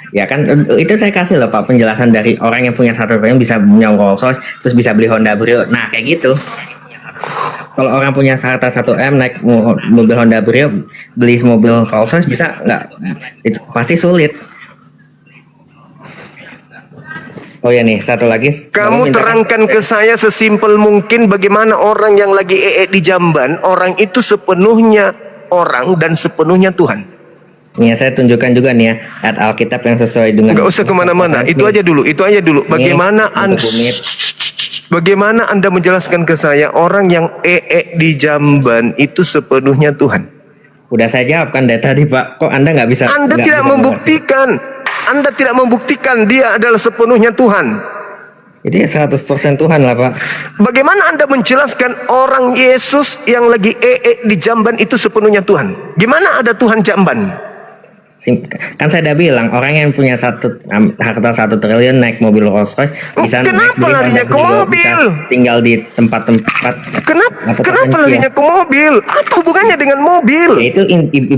Ya kan itu saya kasih loh Pak penjelasan dari orang yang punya 1 triliun bisa punya Rolls Royce terus bisa beli Honda Brio. Nah kayak gitu. kalau orang punya harta 1 M naik mobil Honda Brio, beli mobil Rolls Royce bisa nggak? Itu pasti sulit. Oh ya nih, satu lagi. Kamu terangkan ke saya sesimpel mungkin bagaimana orang yang lagi di jamban, orang itu sepenuhnya orang dan sepenuhnya Tuhan. Nih, saya tunjukkan juga nih ya ayat Alkitab yang sesuai dengan. Nggak usah kemana-mana, itu aja dulu. Bagaimana Anda menjelaskan ke saya orang yang di jamban itu sepenuhnya Tuhan? Udah saya jawab kan dari tadi Pak. Kok Anda nggak bisa? Anda nggak tidak bisa membuktikan. Anda tidak membuktikan dia adalah sepenuhnya Tuhan. Itu ya 100% Tuhan lah Pak. Bagaimana Anda menjelaskan orang Yesus yang lagi di jamban itu sepenuhnya Tuhan? Gimana ada Tuhan jamban? Kan saya udah bilang orang yang punya harta 1 triliun naik mobil Rolls Royce bisa Kenapa naik larinya ke mobil? Tinggal di tempat-tempat. Kenapa larinya ke mobil? Apa hubungannya dengan mobil? Ya, itu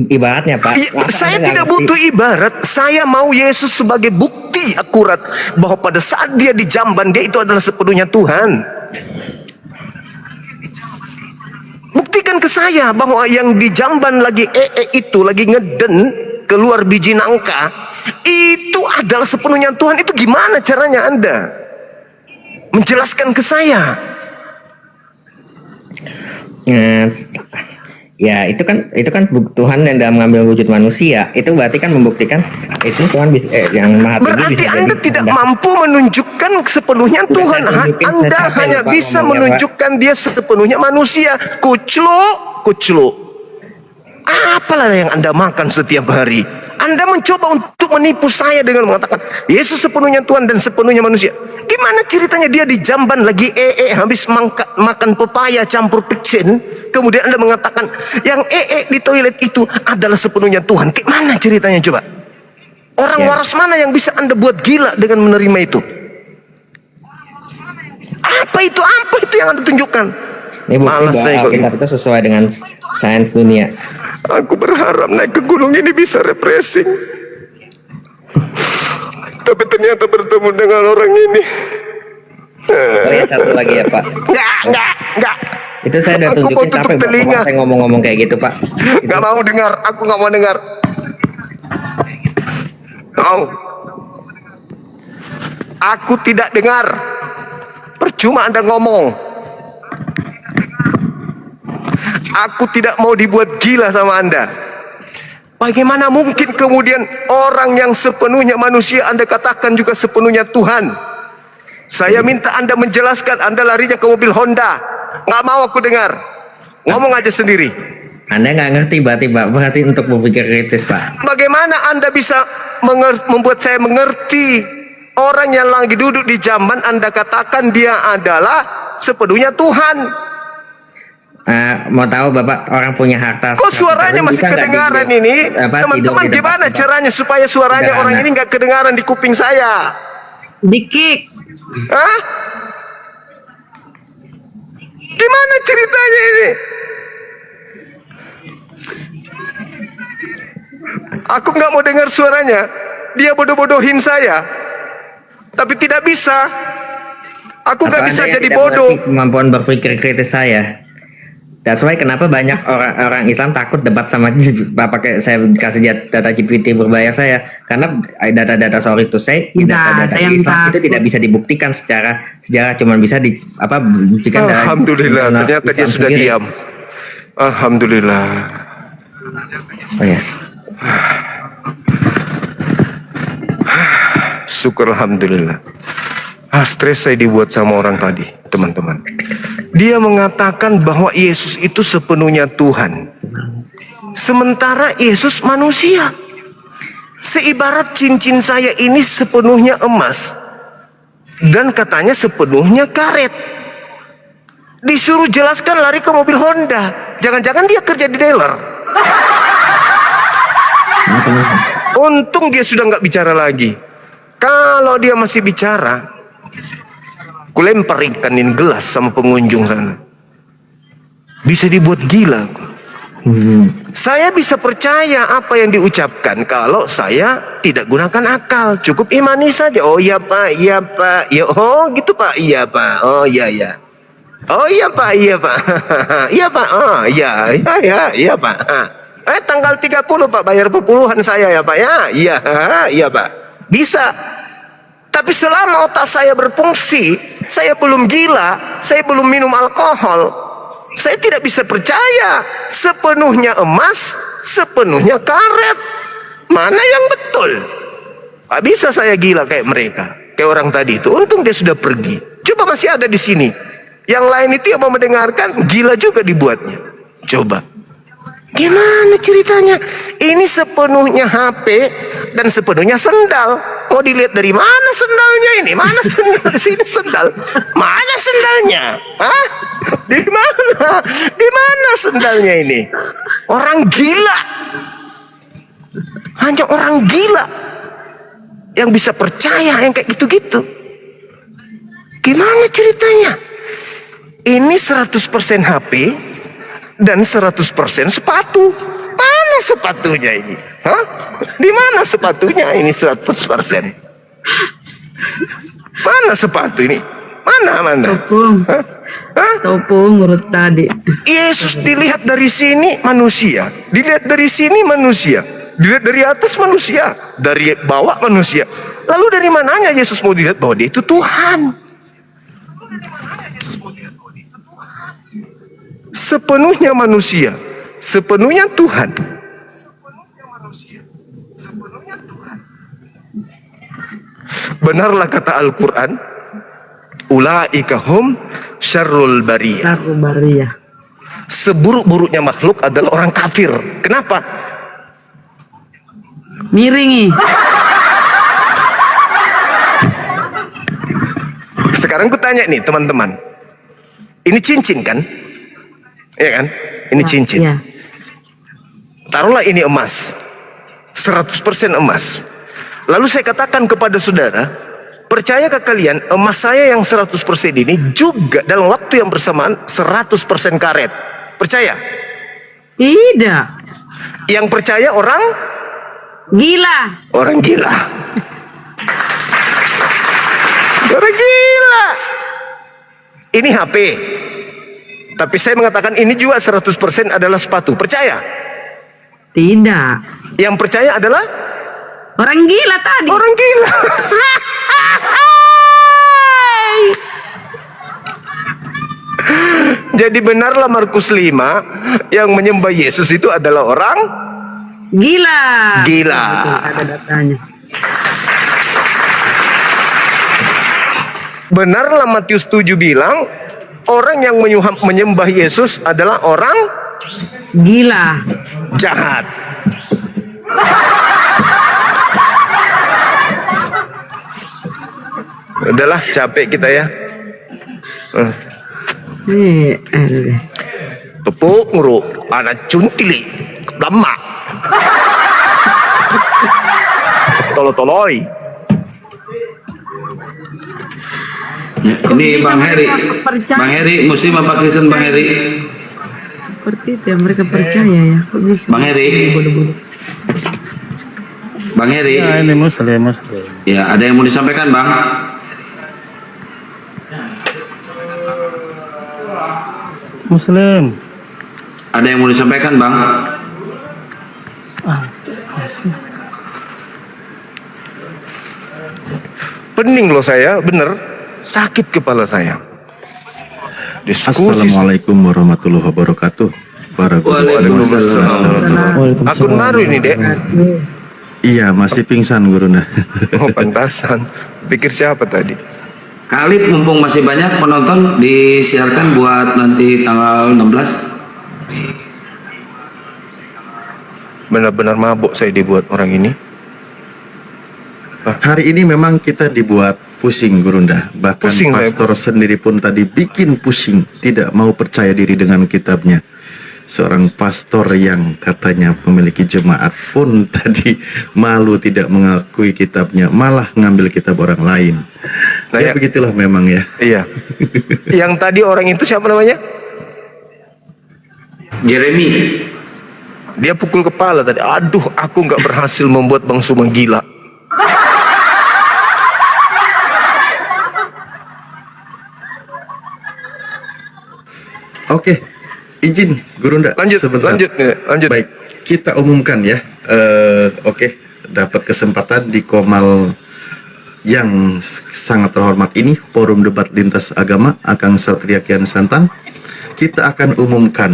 ibaratnya Pak. Saya tidak butuh ibarat. Saya mau Yesus sebagai bukti akurat bahwa pada saat dia di jamban dia itu adalah sepenuhnya Tuhan. Buktikan ke saya bahwa yang di jamban lagi itu lagi ngeden keluar biji nangka itu adalah sepenuhnya Tuhan. Itu gimana caranya Anda menjelaskan ke saya? Ya itu kan Tuhan yang dalam mengambil wujud manusia, itu berarti kan membuktikan itu Tuhan yang maha tinggi. Berarti Anda tidak mampu menunjukkan sepenuhnya Tuhan. Anda hanya bisa menunjukkan dia sepenuhnya manusia. Kucluk. Apalah yang Anda makan setiap hari? Anda mencoba untuk menipu saya dengan mengatakan Yesus sepenuhnya Tuhan dan sepenuhnya manusia. Gimana ceritanya dia di jamban lagi habis makan pepaya campur peksin, kemudian Anda mengatakan yang di toilet itu adalah sepenuhnya Tuhan. Gimana ceritanya coba? Orang waras mana yang bisa Anda buat gila dengan menerima itu? Apa itu yang Anda tunjukkan? Ini bukti bahwa Alkitab itu sesuai dengan sains dunia. Aku berharap naik ke gunung ini bisa refreshing. Tapi ternyata bertemu dengan orang ini. Oh ya, satu lagi ya Pak. Enggak. Itu saya udah tunjukin capek Bapak saya ngomong-ngomong kayak gitu Pak. Enggak mau dengar, aku enggak mau dengar. Aku tidak dengar. Percuma Anda ngomong. Aku tidak mau dibuat gila sama Anda. Bagaimana mungkin kemudian orang yang sepenuhnya manusia Anda katakan juga sepenuhnya Tuhan? Saya minta Anda menjelaskan. Anda larinya ke mobil Honda. Nggak mau aku dengar. Ngomong aja sendiri. Anda nggak ngerti berarti untuk berpikir kritis Pak. Bagaimana Anda bisa membuat saya mengerti orang yang lagi duduk di jamban Anda katakan dia adalah sepenuhnya Tuhan? Mau tahu Bapak orang punya harta? Kok suaranya masih kedengaran ini? Teman-teman gimana caranya supaya suaranya orang ini nggak kedengaran di kuping saya? Dikik. Hah? Gimana ceritanya ini? Aku nggak mau dengar suaranya. Dia bodoh-bodohin saya. Tapi tidak bisa. Aku nggak bisa jadi bodoh. Kemampuan berpikir kritis saya. That's why kenapa banyak orang Islam takut debat sama pakai saya kasih data GPT berbayar saya, karena data-data sorry to say data-data Islam itu tidak bisa dibuktikan secara sejarah, cuma bisa buktikan dari Alhamdulillah ternyata dia sudah diam. Alhamdulillah. Oh ya. Syukur alhamdulillah. Stres saya dibuat sama orang tadi, teman-teman. Dia mengatakan bahwa Yesus itu sepenuhnya Tuhan. Sementara Yesus manusia. Seibarat cincin saya ini sepenuhnya emas. Dan katanya sepenuhnya karet. Disuruh jelaskan lari ke mobil Honda. Jangan-jangan dia kerja di dealer. Untung dia sudah nggak bicara lagi. Kalau dia masih bicara, aku lempar ikanin gelas sama pengunjung sana. Bisa dibuat gila. Saya bisa percaya apa yang diucapkan kalau saya tidak gunakan akal. Cukup imani saja. Oh iya Pak, iya Pak. Ya, oh gitu Pak, iya Pak. Oh iya ya. Oh iya Pak, iya Pak. Iya Pak, oh iya Pak. Tanggal 30 Pak, bayar perpuluhan saya ya Pak ya. Iya Pak. Bisa. Tapi selama otak saya berfungsi, saya belum gila, saya belum minum alkohol, saya tidak bisa percaya sepenuhnya emas, sepenuhnya karet. Mana yang betul? Tak bisa saya gila kayak mereka, kayak orang tadi itu. Untung dia sudah pergi. Coba masih ada di sini. Yang lain itu yang mau mendengarkan, gila juga dibuatnya. Coba. Gimana ceritanya? Ini sepenuhnya HP dan sepenuhnya sendal. Mau dilihat dari mana sendalnya ini? Mana sendal? Di sini sendal. Mana sendalnya? Hah? Di mana? Di mana sendalnya ini? Orang gila. Hanya orang gila yang bisa percaya yang kayak gitu-gitu. Gimana ceritanya? Ini 100% HP dan 100% sepatu. Mana sepatunya ini? Hah? Di mana sepatunya ini 100%? Mana sepatu ini? Mana? Topung. Hah? Topung urut tadi. Yesus dilihat dari sini manusia, dilihat dari sini manusia, dilihat dari atas manusia, dari bawah manusia. Lalu dari mananya Yesus mau dilihat bahwa dia itu Tuhan? Sepenuhnya manusia, sepenuhnya Tuhan. Benarlah kata Al-Quran, ulaika hum syarrul bariyah. Tarubariyah. Seburuk-buruknya makhluk adalah orang kafir. Kenapa? Miringi. Sekarang ku tanya nih teman-teman, ini cincin kan? Iya kan? Ini cincin. Ya. Taruhlah ini emas, 100% emas. Lalu saya katakan kepada saudara, percayakah kalian emas saya yang 100% ini juga dalam waktu yang bersamaan 100% karet? Percaya? Tidak. Yang percaya orang Gila. gila. Orang gila. Ini HP. Tapi saya mengatakan ini juga 100% adalah sepatu. Percaya? Tidak. Yang percaya adalah Orang gila tadi. orang gila. Jadi benarlah Markus 5 yang menyembah Yesus itu adalah orang Gila. gila. Betul, ada datanya. Benarlah Matius 7 bilang orang yang menyembah Yesus adalah orang Gila. jahat. Udahlah, capek kita ya. Tepuk nguruk anak cuntili lemak. Toloi. Ya, Kok ini bisa Bang Heri. mereka percaya? Bang Heri, Muslim apa Kristen Bang Heri? Seperti itu ya mereka percaya ya. Kok bisa? Bang Heri. Bodoh-bodoh. Bang Heri. Ya, ini Muslim. Ya, ada yang mau disampaikan Bang? Muslim. Ada yang mau disampaikan Bang? Pening loh saya, bener sakit kepala saya. Diskusi. Assalamualaikum warahmatullahi wabarakatuh. Para guru. Waalaikumsalam. Akun baru ini dek. Iya, masih pingsan guru nah. Oh pantasan. Pikir siapa tadi? Kali mumpung masih banyak penonton disiarkan buat nanti tanggal 16. Benar-benar mabuk saya dibuat orang ini. Hari ini memang kita dibuat pusing Gurunda. Bahkan Pusing, saya pastor sendiri pun tadi bikin pusing, tidak mau percaya diri dengan kitabnya. Seorang pastor yang katanya memiliki jemaat pun tadi malu tidak mengakui kitabnya, malah ngambil kitab orang lain. Nah, ya. Ya begitulah memang ya. Iya. Yang tadi orang itu siapa namanya? Jeremy. Dia pukul kepala tadi. Aduh, aku nggak berhasil membuat Bang Suma gila. begini, Gurunda. Lanjut. Baik, kita umumkan ya. Oke, dapat kesempatan di Komal yang sangat terhormat ini, Forum Debat Lintas Agama Akang Satria Kian Santang. Kita akan umumkan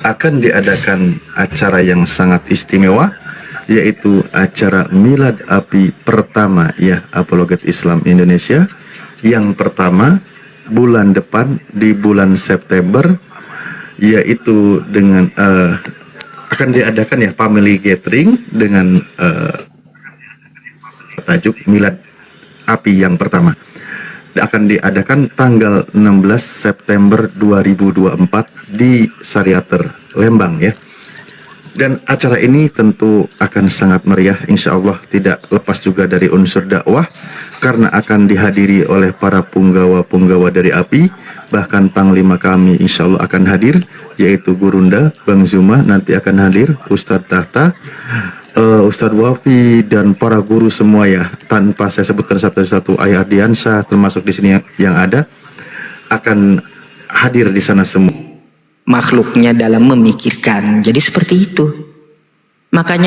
akan diadakan acara yang sangat istimewa, yaitu acara Milad Api pertama ya Apologet Islam Indonesia yang pertama bulan depan di bulan September, yaitu dengan akan diadakan ya family gathering dengan tajuk Milad Api yang pertama. Akan diadakan tanggal 16 September 2024 di Sariater, Lembang ya. Dan acara ini tentu akan sangat meriah, insya Allah tidak lepas juga dari unsur dakwah, karena akan dihadiri oleh para punggawa-punggawa dari API, bahkan Panglima kami insya Allah akan hadir, yaitu Gurunda, Bang Zuma nanti akan hadir, Ustadz Tahta, Ustadz Wafi, dan para guru semua ya, tanpa saya sebutkan satu-satu, Ayah Ardiansyah termasuk di sini yang ada, akan hadir di sana semua. Makhluknya dalam memikirkan. Jadi seperti itu. Makanya